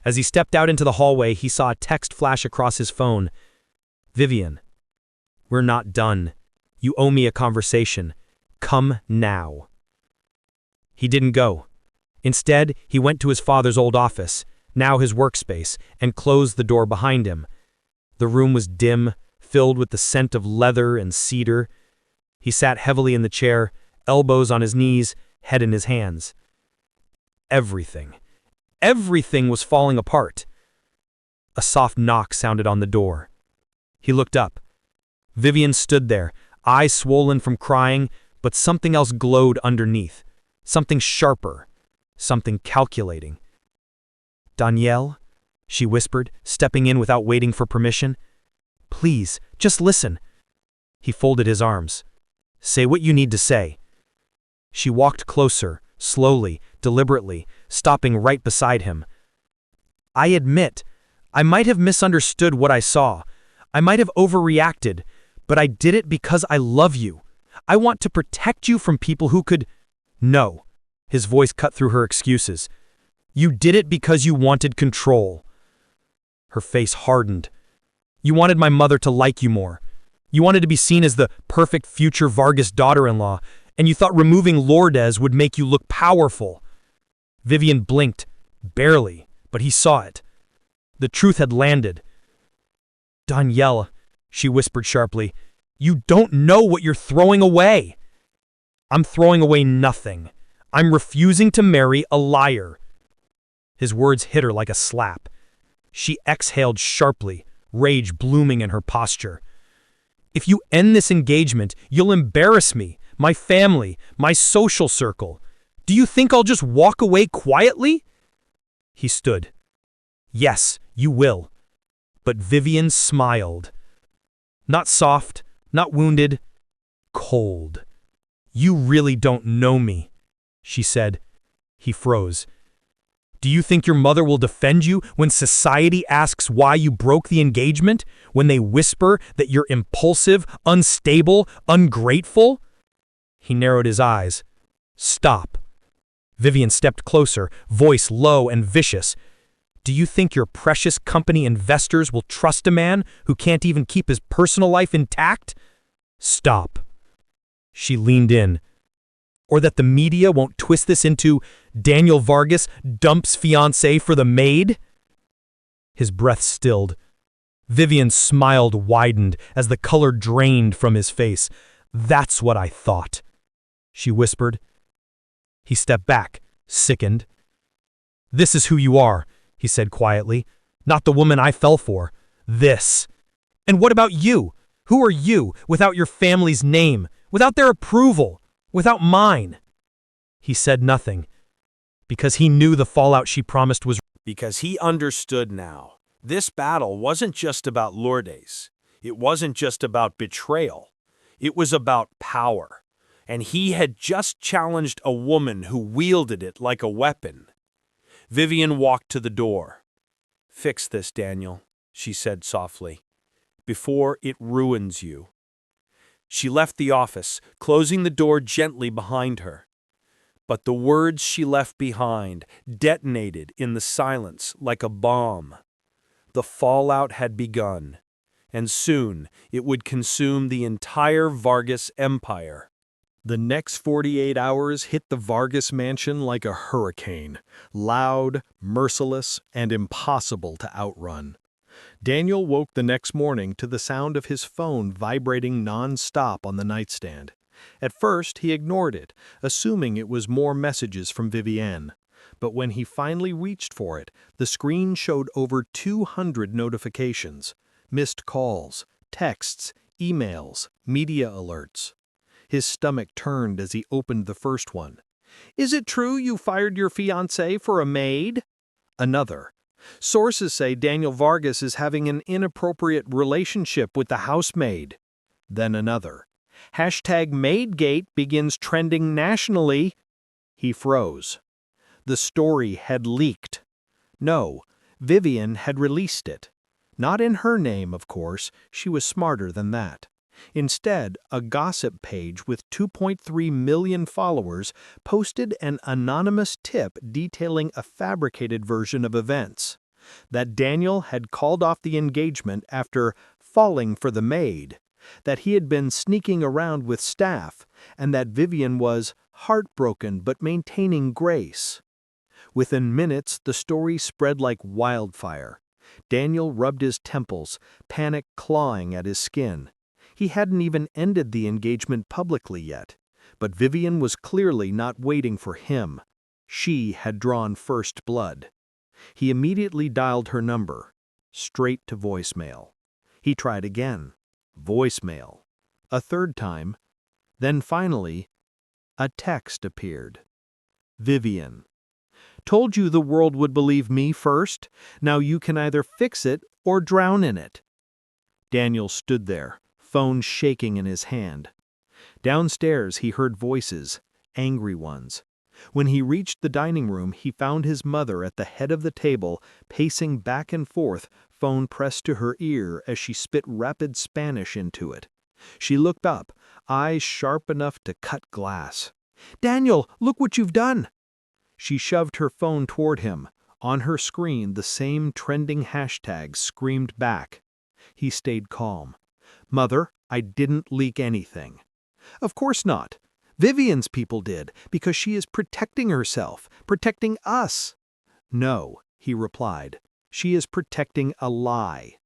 Speaker 3: As he stepped out into the hallway, he saw a text flash across his phone. Vivian, we're not done. You owe me a conversation. Come now. He didn't go. Instead, he went to his father's old office, now his workspace, and closed the door behind him. The room was dim, filled with the scent of leather and cedar. He sat heavily in the chair, elbows on his knees, head in his hands. Everything was falling apart. A soft knock sounded on the door. He looked up. Vivian stood there, eyes swollen from crying, but something else glowed underneath. Something sharper, something calculating. Danielle, she whispered, stepping in without waiting for permission. Please, just listen. He folded his arms. Say what you need to say. She walked closer, slowly, deliberately, stopping right beside him. I admit, I might have misunderstood what I saw. I might have overreacted, but I did it because I love you. I want to protect you from people who could... No. His voice cut through her excuses. You did it because you wanted control. Her face hardened. You wanted my mother to like you more. You wanted to be seen as the perfect future Vargas daughter-in-law, and you thought removing Lourdes would make you look powerful. Vivian blinked, barely, but he saw it. The truth had landed. Danielle, she whispered sharply, you don't know what you're throwing away. I'm throwing away nothing. I'm refusing to marry a liar. His words hit her like a slap. She exhaled sharply, rage blooming in her posture. If you end this engagement, you'll embarrass me, my family, my social circle. Do you think I'll just walk away quietly? He stood. Yes, you will. But Vivian smiled. Not soft, not wounded, cold. You really don't know me, she said. He froze. Do you think your mother will defend you when society asks why you broke the engagement? When they whisper that you're impulsive, unstable, ungrateful? He narrowed his eyes. Stop. Vivian stepped closer, voice low and vicious. Do you think your precious company investors will trust a man who can't even keep his personal life intact? Stop. She leaned in. Or that the media won't twist this into Daniel Vargas dumps fiancé for the Maid? His breath stilled. Vivian's smile widened as the color drained from his face. That's what I thought, she whispered. He stepped back, sickened. This is who you are, he said quietly. Not the woman I fell for. This. And what about you? Who are you, without your family's name, without their approval, without mine? He said nothing, because he knew the fallout she promised was.
Speaker 4: Because he understood now. This battle wasn't just about Lourdes. It wasn't just about betrayal. It was about power. And he had just challenged a woman who wielded it like a weapon. Vivian walked to the door. Fix this, Daniel, she said softly, before it ruins you. She left the office, closing the door gently behind her. But the words she left behind detonated in the silence like a bomb. The fallout had begun, and soon it would consume the entire Vargas empire.
Speaker 2: The next 48 hours hit the Vargas mansion like a hurricane, loud, merciless, and impossible to outrun. Daniel woke the next morning to the sound of his phone vibrating non-stop on the nightstand. At first, he ignored it, assuming it was more messages from Vivienne. But when he finally reached for it, the screen showed over 200 notifications, missed calls, texts, emails, media alerts. His stomach turned as he opened the first one. Is it true you fired your fiancé for a maid? Another. Sources say Daniel Vargas is having an inappropriate relationship with the housemaid. Then another. Hashtag Maidgate begins trending nationally. He froze. The story had leaked. No, Vivian had released it. Not in her name, of course. She was smarter than that. Instead, a gossip page with 2.3 million followers posted an anonymous tip detailing a fabricated version of events. That Daniel had called off the engagement after falling for the maid, that he had been sneaking around with staff, and that Vivian was heartbroken but maintaining grace. Within minutes, the story spread like wildfire. Daniel rubbed his temples, panic clawing at his skin. He hadn't even ended the engagement publicly yet, but Vivian was clearly not waiting for him. She had drawn first blood. He immediately dialed her number, straight to voicemail. He tried again, voicemail. A third time. Then finally, a text appeared. Vivian. Told you the world would believe me first. Now you can either fix it or drown in it. Daniel stood there, phone shaking in his hand. Downstairs he heard voices, angry ones. When he reached the dining room, he found his mother at the head of the table, pacing back and forth, phone pressed to her ear as she spit rapid Spanish into it. She looked up, eyes sharp enough to cut glass. "Daniel, look what you've done!" She shoved her phone toward him. On her screen, the same trending hashtag screamed back. He stayed calm. "Mother, I didn't leak anything." "Of course not. Vivian's people did, because she is protecting herself, protecting us." "No," he replied. "She is protecting a lie."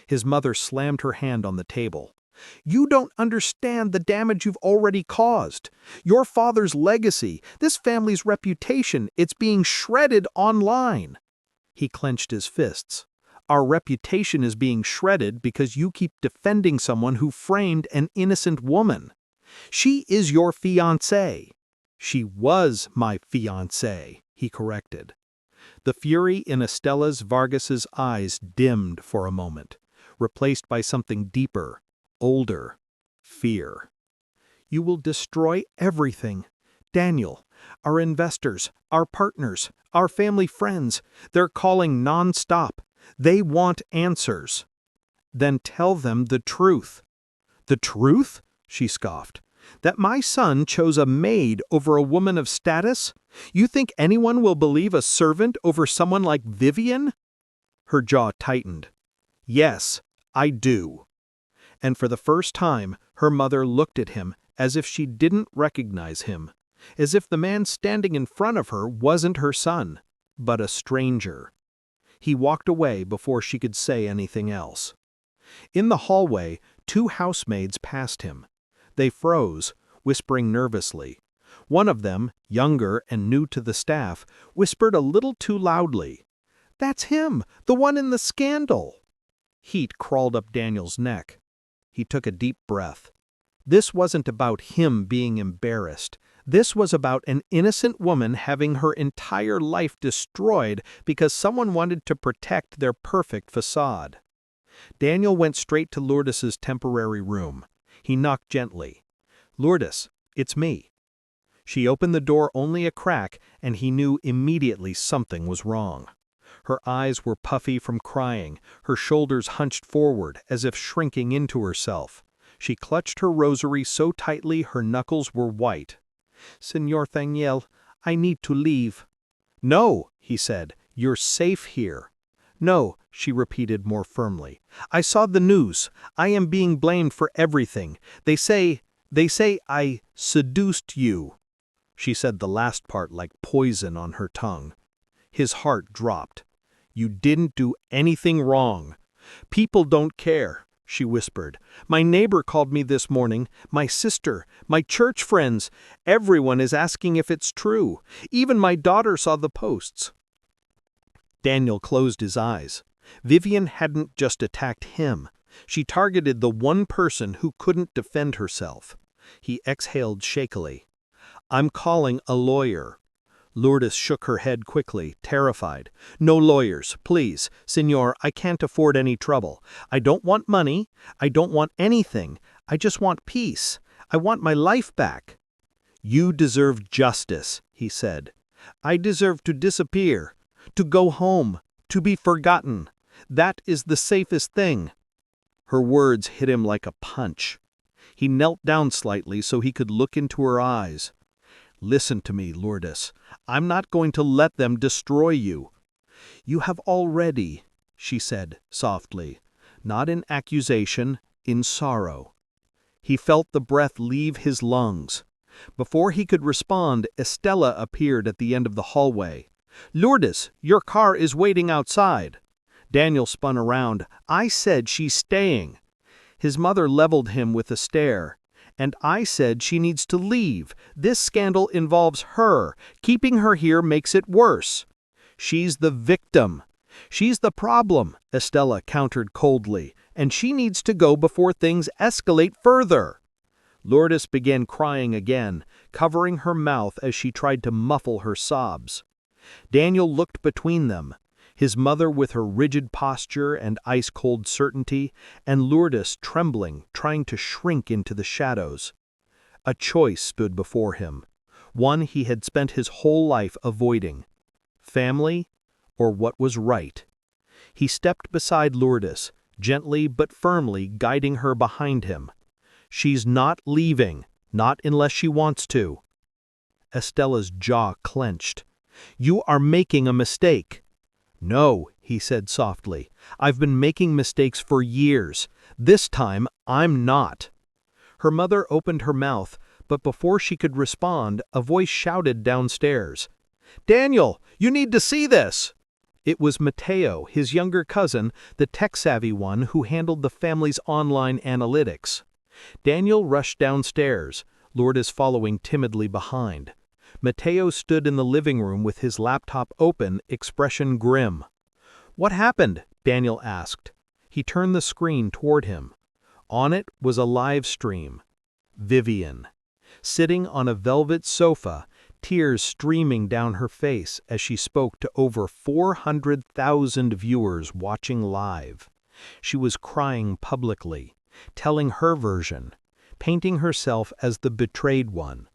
Speaker 2: His mother slammed her hand on the table. "You don't understand the damage you've already caused. Your father's legacy, this family's reputation, it's being shredded online." He clenched his fists. "Our reputation is being shredded because you keep defending someone who framed an innocent woman. She is your fiancée." She was my fiancée, he corrected. The fury in Estella Vargas's eyes dimmed for a moment, replaced by something deeper, older, fear. You will destroy everything. Daniel, our investors, our partners, our family friends, they're calling non-stop. They want answers. Then tell them the truth. The truth? She scoffed. That my son chose a maid over a woman of status? You think anyone will believe a servant over someone like Vivian? Her jaw tightened. Yes, I do. And for the first time, her mother looked at him as if she didn't recognize him, as if the man standing in front of her wasn't her son, but a stranger. He walked away before she could say anything else. In the hallway, 2 housemaids passed him. They froze, whispering nervously. One of them, younger and new to the staff, whispered a little too loudly. "That's him, the one in the scandal." Heat crawled up Daniel's neck. He took a deep breath. This wasn't about him being embarrassed. This was about an innocent woman having her entire life destroyed because someone wanted to protect their perfect facade. Daniel went straight to Lourdes's temporary room. He knocked gently. "Lourdes, it's me." She opened the door only a crack, and he knew immediately something was wrong. Her eyes were puffy from crying, her shoulders hunched forward as if shrinking into herself. She clutched her rosary so tightly her knuckles were white. "Señor Daniel, I need to leave." "No," he said, "you're safe here." "No," she repeated more firmly. "I saw the news. I am being blamed for everything. They say I seduced you." She said the last part like poison on her tongue. His heart dropped. "You didn't do anything wrong. People don't care," she whispered. "My neighbor called me this morning, my sister, my church friends. Everyone is asking if it's true. Even my daughter saw the posts." Daniel closed his eyes. Vivian hadn't just attacked him. She targeted the one person who couldn't defend herself. He exhaled shakily. "I'm calling a lawyer." Lourdes shook her head quickly, terrified. "No lawyers, please. Señor, I can't afford any trouble. I don't want money. I don't want anything. I just want peace. I want my life back." "You deserve justice," he said. "I deserve to disappear, to go home, to be forgotten. That is the safest thing." Her words hit him like a punch. He knelt down slightly so he could look into her eyes. "Listen to me, Lourdes. I'm not going to let them destroy you." "You have already," she said softly, not in accusation, in sorrow. He felt the breath leave his lungs. Before he could respond, Estella appeared at the end of the hallway. "Lourdes, your car is waiting outside." Daniel spun around. "I said she's staying." His mother leveled him with a stare. "And I said she needs to leave. This scandal involves her. Keeping her here makes it worse." "She's the victim. She's the problem," Estella countered coldly, "and she needs to go before things escalate further." Lourdes began crying again, covering her mouth as she tried to muffle her sobs. Daniel looked between them, his mother with her rigid posture and ice-cold certainty, and Lourdes trembling, trying to shrink into the shadows. A choice stood before him, one he had spent his whole life avoiding. Family, or what was right? He stepped beside Lourdes, gently but firmly guiding her behind him. "She's not leaving, not unless she wants to." Estella's jaw clenched. "You are making a mistake." "No," he said softly. "I've been making mistakes for years. This time, I'm not." Her mother opened her mouth, but before she could respond, a voice shouted downstairs. "Daniel, you need to see this!" It was Mateo, his younger cousin, the tech-savvy one who handled the family's online analytics. Daniel rushed downstairs, Lourdes following timidly behind. Mateo stood in the living room with his laptop open, expression grim. "What happened?" Daniel asked. He turned the screen toward him. On it was a live stream. Vivian. sitting on a velvet sofa, tears streaming down her face as she spoke to over 400,000 viewers watching live. She was crying publicly, telling her version, painting herself as the betrayed one.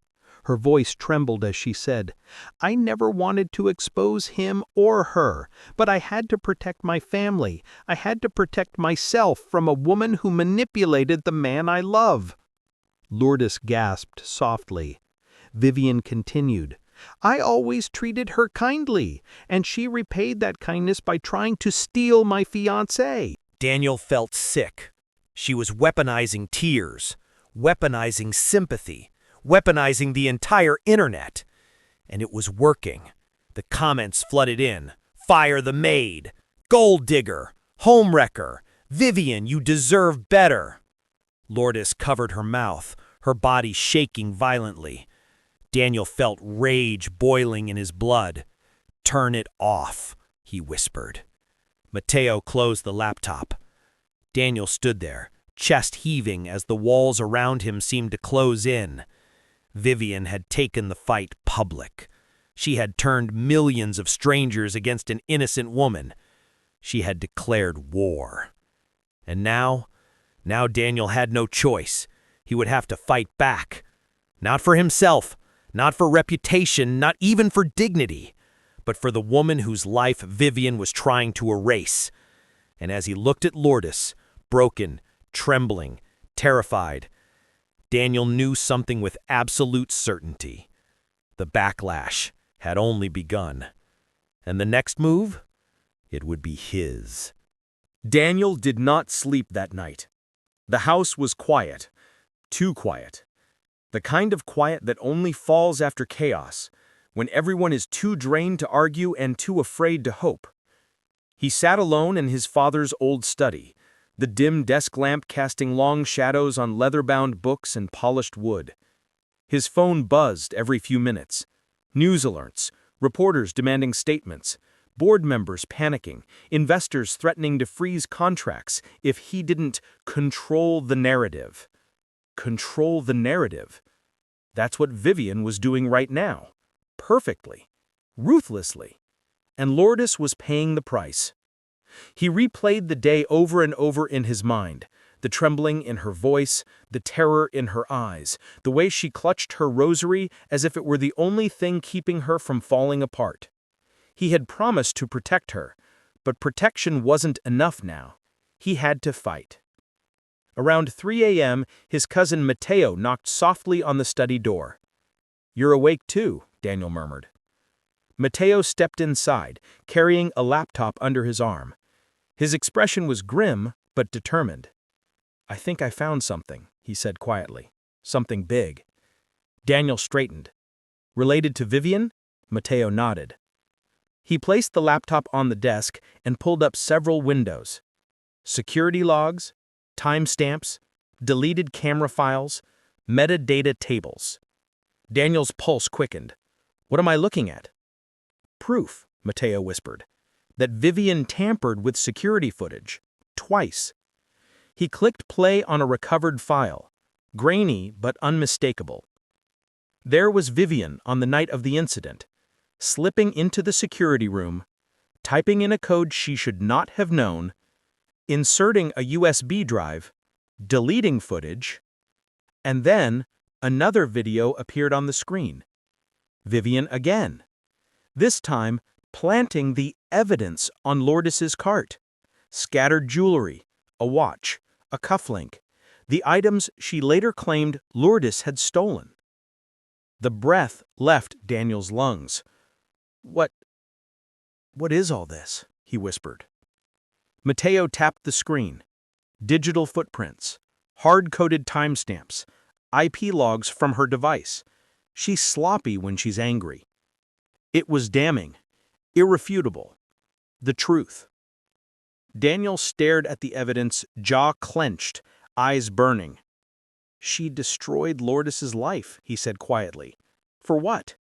Speaker 2: Her voice trembled as she said, "I never wanted to expose him or her, but I had to protect my family. I had to protect myself from a woman who manipulated the man I love." Lourdes gasped softly. Vivian continued, "I always treated her kindly, and she repaid that kindness by trying to steal my fiancé."
Speaker 1: Daniel felt sick. She was weaponizing tears, weaponizing sympathy, weaponizing the entire internet. And it was working. The comments flooded in. "Fire the maid! Gold digger! Homewrecker! Vivian, you deserve better!" Lourdes covered her mouth, her body shaking violently. Daniel felt rage boiling in his blood. "Turn it off," he whispered. Mateo closed the laptop. Daniel stood there, chest heaving as the walls around him seemed to close in. Vivian had taken the fight public. She had turned millions of strangers against an innocent woman. She had declared war. And now Daniel had no choice. He would have to fight back. Not for himself, not for reputation, not even for dignity, but for the woman whose life Vivian was trying to erase. And as he looked at Lourdes, broken, trembling, terrified, Daniel knew something with absolute certainty. The backlash had only begun. And the next move? It would be his.
Speaker 3: Daniel did not sleep that night. The house was quiet, too quiet. The kind of quiet that only falls after chaos, when everyone is too drained to argue and too afraid to hope. He sat alone in his father's old study, the dim desk lamp casting long shadows on leather-bound books and polished wood. His phone buzzed every few minutes. News alerts, reporters demanding statements, board members panicking, investors threatening to freeze contracts if he didn't control the narrative. Control the narrative. That's what Vivian was doing right now. Perfectly. Ruthlessly. And Lourdes was paying the price. He replayed the day over and over in his mind, the trembling in her voice, the terror in her eyes, the way she clutched her rosary as if it were the only thing keeping her from falling apart. He had promised to protect her, but protection wasn't enough now. He had to fight. Around 3 a.m., his cousin Mateo knocked softly on the study door. "You're awake too," Daniel murmured. Mateo stepped inside, carrying a laptop under his arm. His expression was grim, but determined. "I think I found something," he said quietly. "Something big." Daniel straightened. "Related to Vivian?" Mateo nodded. He placed the laptop on the desk and pulled up several windows. Security logs, timestamps, deleted camera files, metadata tables. Daniel's pulse quickened. "What am I looking at?" "Proof," Mateo whispered, "that Vivian tampered with security footage. Twice." He clicked play on a recovered file, grainy but unmistakable. There was Vivian on the night of the incident, slipping into the security room, typing in a code she should not have known, inserting a USB drive, deleting footage, and then another video appeared on the screen. Vivian again. This time, planting the evidence on Lourdes's cart. Scattered jewelry, a watch, a cufflink, the items she later claimed Lourdes had stolen. The breath left Daniel's lungs. What is all this?" he whispered. Mateo tapped the screen. Digital footprints, hard-coded timestamps, IP logs from her device. She's sloppy when she's angry. It was damning, irrefutable. The truth. Daniel stared at the evidence, jaw clenched, eyes burning. "She destroyed Lourdes's life," he said quietly. "For what?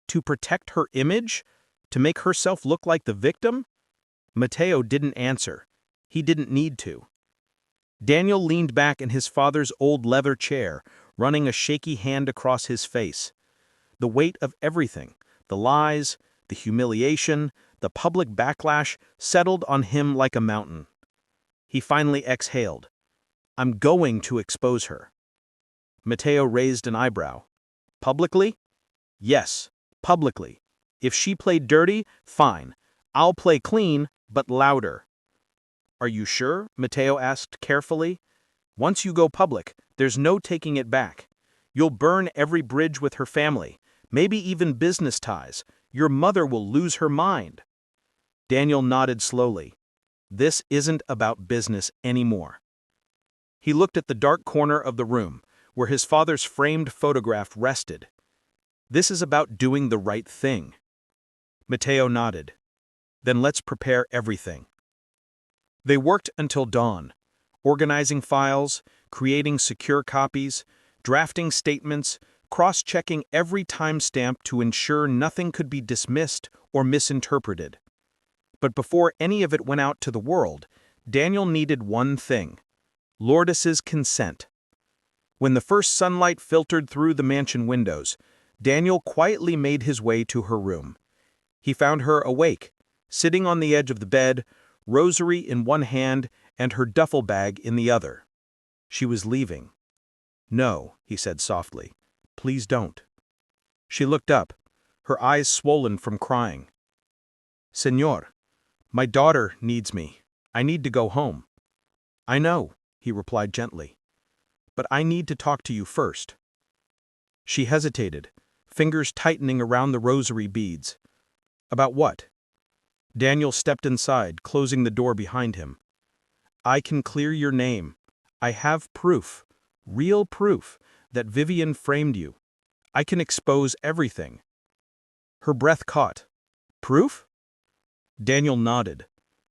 Speaker 3: To protect her image? To make herself look like the victim?" Mateo didn't answer. He didn't need to. Daniel leaned back in his father's old leather chair,
Speaker 2: running a shaky hand across his face. The weight of everything, the lies, the humiliation, the public backlash, settled on him like a mountain. He finally exhaled. I'm going to expose her. Mateo raised an eyebrow. Publicly? Yes, publicly. If she played dirty, fine. I'll play clean, but louder. Are you sure? Mateo asked carefully. Once you go public, there's no taking it back. You'll burn every bridge with her family, maybe even business ties. Your mother will lose her mind. Daniel nodded slowly. This isn't about business anymore. He looked at the dark corner of the room, where his father's framed photograph rested. This is about doing the right thing. Mateo nodded. Then let's prepare everything. They worked until dawn, organizing files, creating secure copies, drafting statements, cross-checking every timestamp to ensure nothing could be dismissed or misinterpreted. But before any of it went out to the world, Daniel needed one thing: Lourdes's consent. When the first sunlight filtered through the mansion windows, Daniel quietly made his way to her room. He found her awake, sitting on the edge of the bed, rosary in one hand and her duffel bag in the other. She was leaving. No, he said softly. Please don't. She looked up, her eyes swollen from crying. Señor, my daughter needs me. I need to go home. I know, he replied gently. But I need to talk to you first. She hesitated, fingers tightening around the rosary beads. About what? Daniel stepped inside, closing the door behind him. I can clear your name. I have proof, real proof, that Vivian framed you. I can expose everything. Her breath caught. Proof? Daniel nodded.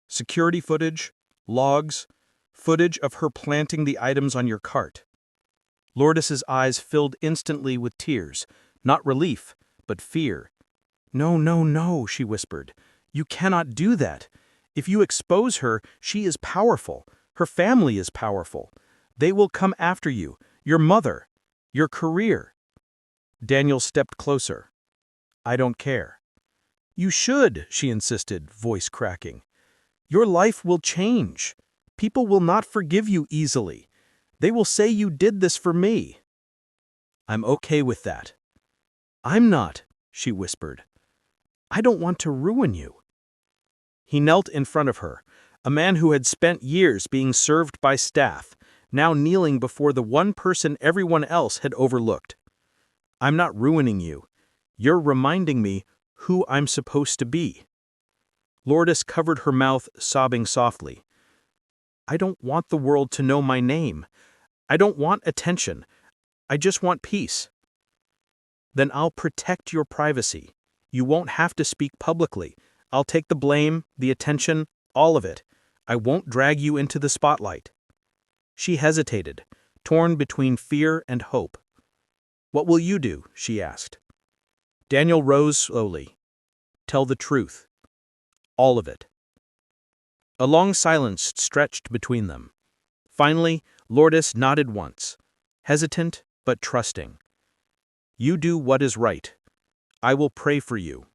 Speaker 2: Security footage, logs, footage of her planting the items on your cart. Lourdes's eyes filled instantly with tears, not relief, but fear. No, no, no, she whispered. You cannot do that. If you expose her, she is powerful. Her family is powerful. They will come after you, your mother, your career. Daniel stepped closer. I don't care. You should, she insisted, voice cracking. Your life will change. People will not forgive you easily. They will say you did this for me. I'm okay with that. I'm not, she whispered. I don't want to ruin you. He knelt in front of her, a man who had spent years being served by staff, now kneeling before the one person everyone else had overlooked. I'm not ruining you. You're reminding me who I'm supposed to be. Lourdes covered her mouth, sobbing softly. I don't want the world to know my name. I don't want attention. I just want peace. Then I'll protect your privacy. You won't have to speak publicly. I'll take the blame, the attention, all of it. I won't drag you into the spotlight. She hesitated, torn between fear and hope. What will you do? She asked. Daniel rose slowly. Tell the truth. All of it. A long silence stretched between them. Finally, Lourdes nodded once, hesitant but trusting. You do what is right. I will pray for you.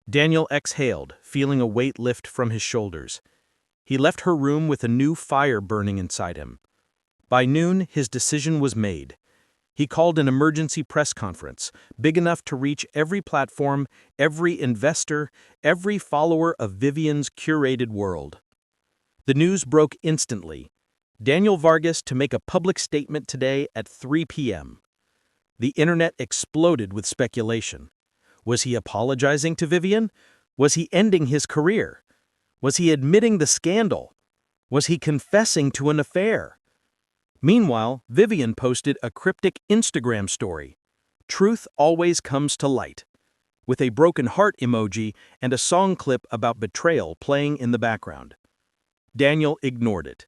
Speaker 2: Daniel exhaled, feeling a weight lift from his shoulders. He left her room with a new fire burning inside him. By noon, his decision was made. He called an emergency press conference, big enough to reach every platform, every investor, every follower of Vivian's curated world. The news broke instantly. Daniel Vargas to make a public statement today at 3 p.m. The internet exploded with speculation. Was he apologizing to Vivian? Was he ending his career? Was he admitting the scandal? Was he confessing to an affair? Meanwhile, Vivian posted a cryptic Instagram story. Truth always comes to light, with a broken heart emoji and a song clip about betrayal playing in the background. Daniel ignored it.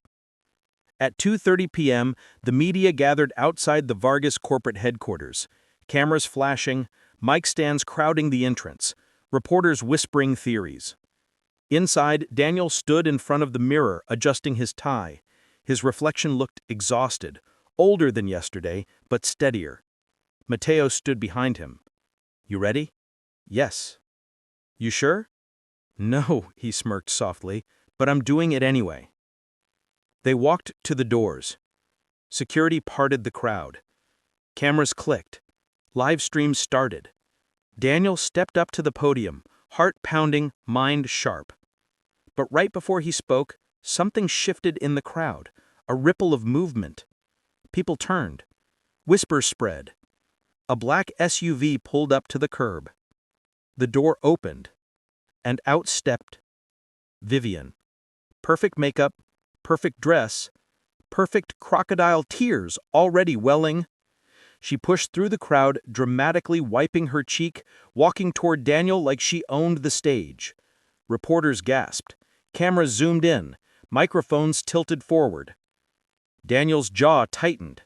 Speaker 2: At 2:30 p.m., the media gathered outside the Vargas corporate headquarters, cameras flashing, mic stands crowding the entrance, reporters whispering theories. Inside, Daniel stood in front of the mirror adjusting his tie. His reflection looked exhausted, older than yesterday, but steadier. Mateo stood behind him. "You ready?" "Yes." "You sure?" "No," he smirked softly, "but I'm doing it anyway." They walked to the doors. Security parted the crowd. Cameras clicked. Live stream started. Daniel stepped up to the podium, heart pounding, mind sharp. But right before he spoke, something shifted in the crowd, a ripple of movement. People turned. Whispers spread. A black SUV pulled up to the curb. The door opened, and out stepped Vivian. Perfect makeup, perfect dress, perfect crocodile tears already welling. She pushed through the crowd, dramatically wiping her cheek, walking toward Daniel like she owned the stage. Reporters gasped. Cameras zoomed in, microphones tilted forward. Daniel's jaw tightened.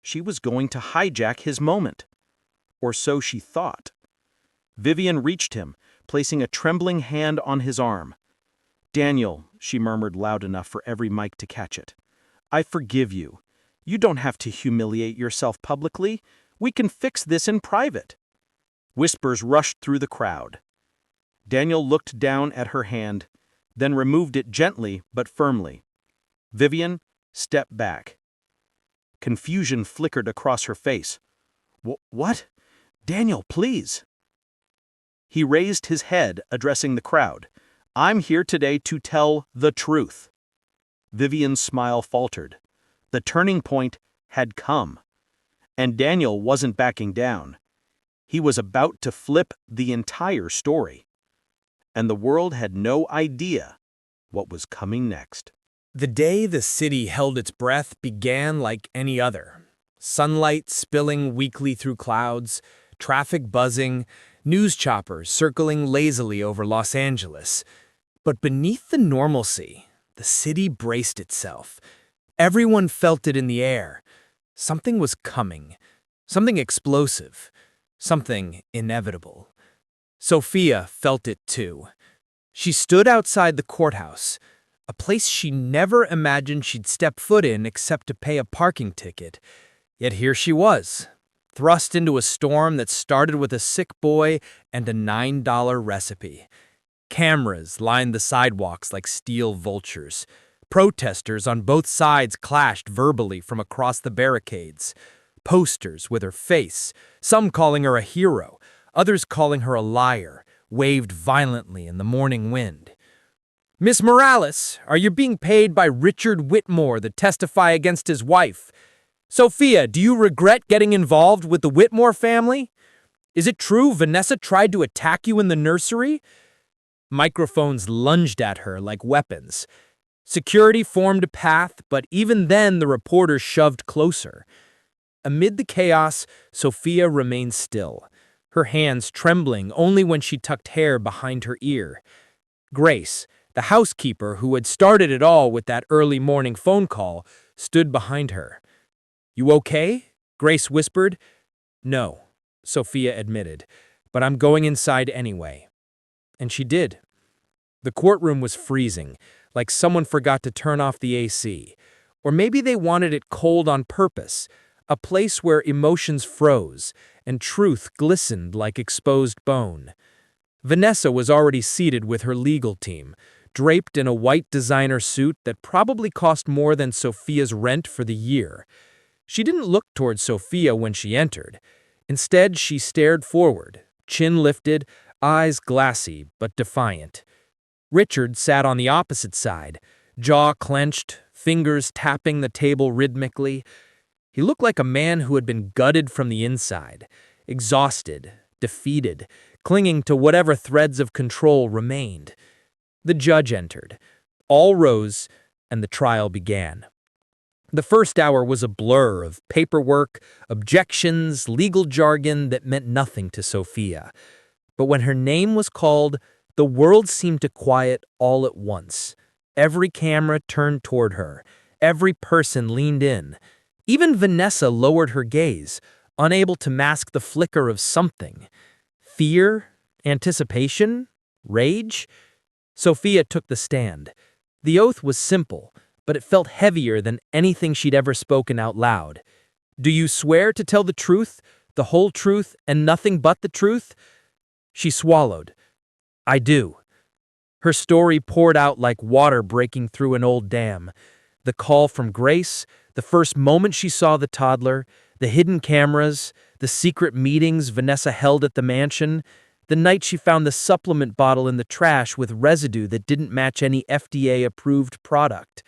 Speaker 2: She was going to hijack his moment. Or so she thought. Vivian reached him, placing a trembling hand on his arm. "Daniel," she murmured loud enough for every mic to catch it, "I forgive you. You don't have to humiliate yourself publicly. We can fix this in private." Whispers rushed through the crowd. Daniel looked down at her hand, then removed it gently but firmly. Vivian stepped back. Confusion flickered across her face. "What? Daniel, please." He raised his head, addressing the crowd. "I'm here today to tell the truth." Vivian's smile faltered. The turning point had come. And Daniel wasn't backing down. He was about to flip the entire story. And the world had no idea what was coming next.
Speaker 3: The day the city held its breath began like any other. Sunlight spilling weakly through clouds, traffic buzzing, news choppers circling lazily over Los Angeles. But beneath the normalcy, the city braced itself. Everyone felt it in the air. Something was coming. Something explosive. Something inevitable. Sophia felt it too. She stood outside the courthouse, a place she never imagined she'd step foot in except to pay a parking ticket. Yet here she was, thrust into a storm that started with a sick boy and a $9 recipe. Cameras lined the sidewalks like steel vultures. Protesters on both sides clashed verbally from across the barricades. Posters with her face, some calling her a hero, others calling her a liar, waved violently in the morning wind. "Miss Morales, are you being paid by Richard Whitmore to testify against his wife? Sophia, do you regret getting involved with the Whitmore family? Is it true Vanessa tried to attack you in the nursery?" Microphones lunged at her like weapons. Security formed a path, but even then the reporters shoved closer. Amid the chaos, Sophia remained still, her hands trembling only when she tucked hair behind her ear. Grace, the housekeeper who had started it all with that early morning phone call, stood behind her. "You okay?" Grace whispered. "No," Sophia admitted, "but I'm going inside anyway." And she did. The courtroom was freezing, like someone forgot to turn off the AC. Or maybe they wanted it cold on purpose, a place where emotions froze and truth glistened like exposed bone. Vanessa was already seated with her legal team, draped in a white designer suit that probably cost more than Sophia's rent for the year. She didn't look toward Sophia when she entered. Instead, she stared forward, chin lifted, eyes glassy but defiant. Richard sat on the opposite side, jaw clenched, fingers tapping the table rhythmically. He looked like a man who had been gutted from the inside, exhausted, defeated, clinging to whatever threads of control remained. The judge entered. All rose, and the trial began. The first hour was a blur of paperwork, objections, legal jargon that meant nothing to Sophia. But when her name was called, the world seemed to quiet all at once. Every camera turned toward her. Every person leaned in. Even Vanessa lowered her gaze, unable to mask the flicker of something. Fear? Anticipation? Rage? Sophia took the stand. The oath was simple, but it felt heavier than anything she'd ever spoken out loud. "Do you swear to tell the truth, the whole truth, and nothing but the truth?" She swallowed. "I do." Her story poured out like water breaking through an old dam. The call from Grace, the first moment she saw the toddler, the hidden cameras, the secret meetings Vanessa held at the mansion, the night she found the supplement bottle in the trash with residue that didn't match any FDA-approved product,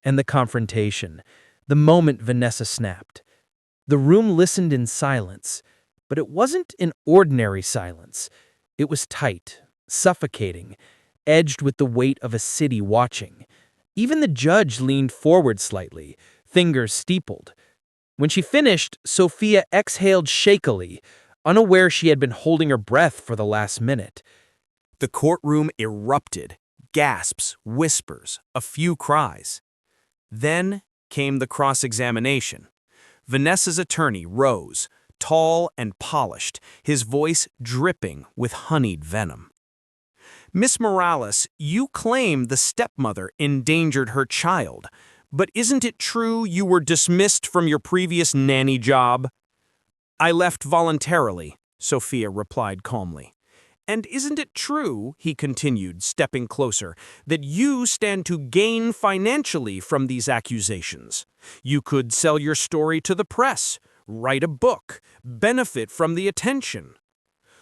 Speaker 3: and the confrontation, the moment Vanessa snapped. The room listened in silence, but it wasn't an ordinary silence. It was tight, suffocating, edged with the weight of a city watching. Even the judge leaned forward slightly, fingers steepled. When she finished, Sophia exhaled shakily, unaware she had been holding her breath for the last minute.
Speaker 1: The courtroom erupted, gasps, whispers, a few cries. Then came the cross-examination. Vanessa's attorney rose, tall and polished, his voice dripping with honeyed venom. "Miss Morales, you claim the stepmother endangered her child, but isn't it true you were dismissed from your previous nanny job?" "I left voluntarily," Sophia replied calmly. "And isn't it true," he continued, stepping closer, "that you stand to gain financially from these accusations? You could sell your story to the press, write a book, benefit from the attention."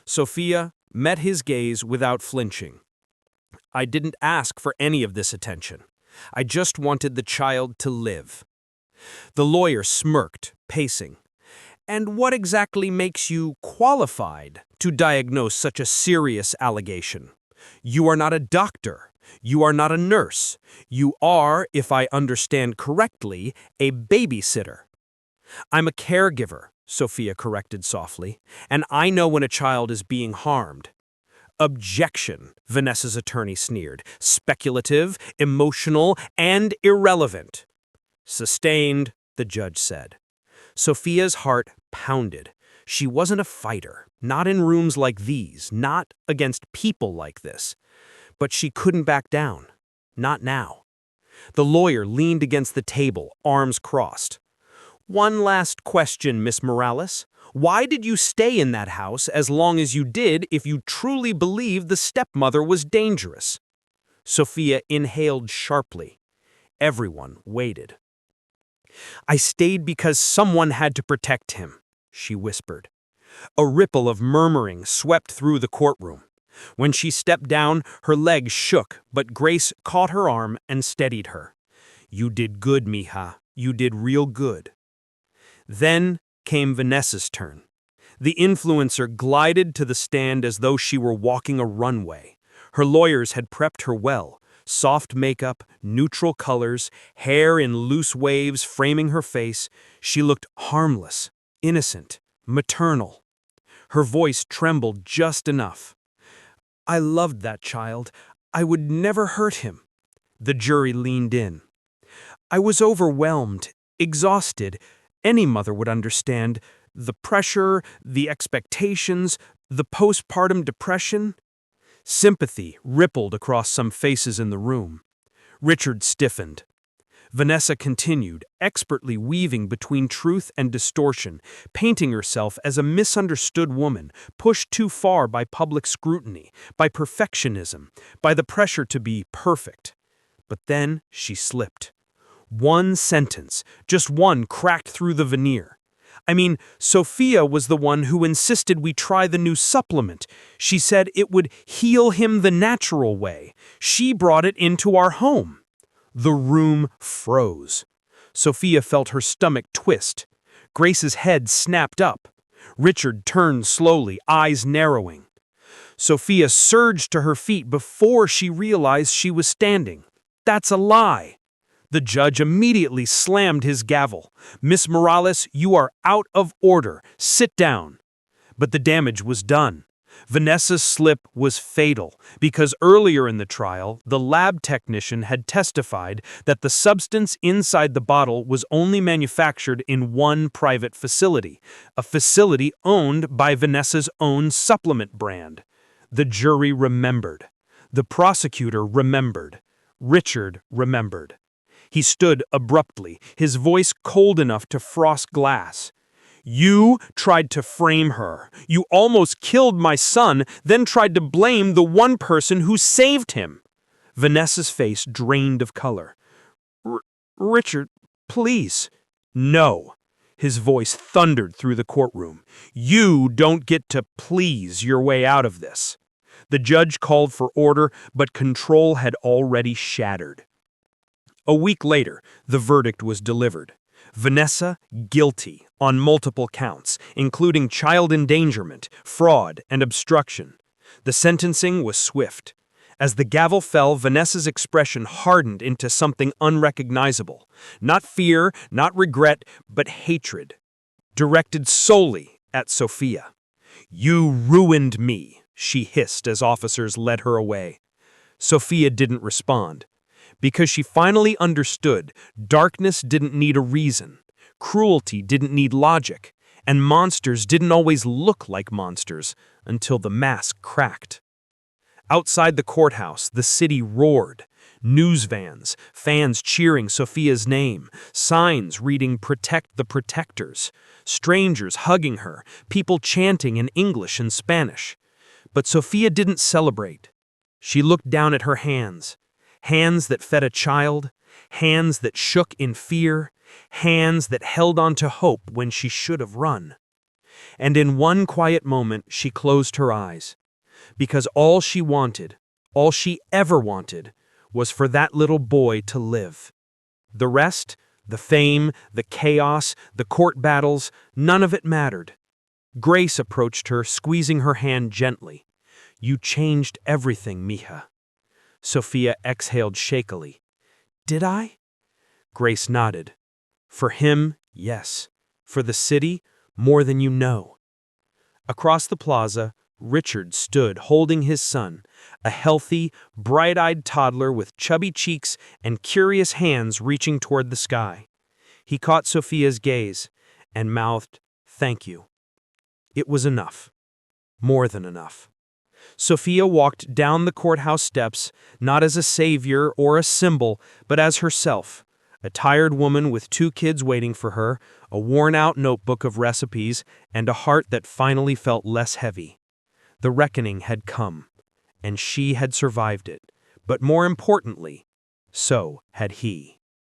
Speaker 1: Sophia met his gaze without flinching. "I didn't ask for any of this attention. I just wanted the child to live." The lawyer smirked, pacing. "And what exactly makes you qualified to diagnose such a serious allegation? You are not a doctor. You are not a nurse. You are, if I understand correctly, a babysitter." "I'm a caregiver," Sophia corrected softly, "and I know when a child is being harmed." "Objection," Vanessa's attorney sneered. "Speculative, emotional, and irrelevant." "Sustained," the judge said. Sophia's heart pounded. She wasn't a fighter, not in rooms like these, not against people like this. But she couldn't back down. Not now. The lawyer leaned against the table, arms crossed. "One last question, Miss Morales. Why did you stay in that house as long as you did if you truly believed the stepmother was dangerous?" Sophia inhaled sharply. Everyone waited. "I stayed because someone had to protect him," she whispered. A ripple of murmuring swept through the courtroom. When she stepped down, her legs shook, but Grace caught her arm and steadied her. "You did good, mija. You did real good." Then came Vanessa's turn. The influencer glided to the stand as though she were walking a runway. Her lawyers had prepped her well. Soft makeup, neutral colors, hair in loose waves framing her face. She looked harmless, innocent, maternal. Her voice trembled just enough. "I loved that child. I would never hurt him." The jury leaned in. "I was overwhelmed, exhausted. Any mother would understand. The pressure, the expectations, the postpartum depression." Sympathy rippled across some faces in the room. Richard stiffened. Vanessa continued, expertly weaving between truth and distortion, painting herself as a misunderstood woman, pushed too far by public scrutiny, by perfectionism, by the pressure to be perfect. But then she slipped. One sentence, just one, cracked through the veneer. I mean, Sophia was the one who insisted we try the new supplement. She said it would heal him the natural way. She brought it into our home. The room froze. Sophia felt her stomach twist. Grace's head snapped up. Richard turned slowly, eyes narrowing. Sophia surged to her feet before she realized she was standing. "That's a lie." The judge immediately slammed his gavel. "Miss Morales, you are out of order. Sit down." But the damage was done. Vanessa's slip was fatal because earlier in the trial, the lab technician had testified that the substance inside the bottle was only manufactured in one private facility, a facility owned by Vanessa's own supplement brand. The jury remembered. The prosecutor remembered. Richard remembered.
Speaker 3: He stood abruptly, his voice cold enough to frost glass. You tried to frame her. You almost killed my son, then tried to blame the one person who saved him. Vanessa's face drained of color. Richard, please. No. His voice thundered through the courtroom. You don't get to please your way out of this. The judge called for order, but control had already shattered. A week later, the verdict was delivered. Vanessa, guilty on multiple counts, including child endangerment, fraud, and obstruction. The sentencing was swift. As the gavel fell, Vanessa's expression hardened into something unrecognizable. Not fear, not regret, but hatred. Directed solely at Sophia. You ruined me, she hissed as officers led her away. Sophia didn't respond. Because she finally understood, darkness didn't need a reason, cruelty didn't need logic, and monsters didn't always look like monsters until the mask cracked. Outside the courthouse, the city roared. News vans, fans cheering Sophia's name, signs reading "Protect the Protectors," strangers hugging her, people chanting in English and Spanish. But Sophia didn't celebrate. She looked down at her hands. Hands that fed a child, hands that shook in fear, hands that held on to hope when she should have run. And in one quiet moment, she closed her eyes. Because all she wanted, all she ever wanted, was for that little boy to live. The rest, the fame, the chaos, the court battles, none of it mattered. Grace approached her, squeezing her hand gently. You changed everything, mija. Sophia exhaled shakily. Did I? Grace nodded. For him, yes. For the city, more than you know. Across the plaza, Richard stood holding his son, a healthy, bright-eyed toddler with chubby cheeks and curious hands reaching toward the sky. He caught Sophia's gaze and mouthed, "Thank you." It was enough. More than enough. Sophia walked down the courthouse steps, not as a savior or a symbol, but as herself, a tired woman with 2 kids waiting for her, a worn-out notebook of recipes, and a heart that finally felt less heavy. The reckoning had come, and she had survived it, but more importantly, so had he.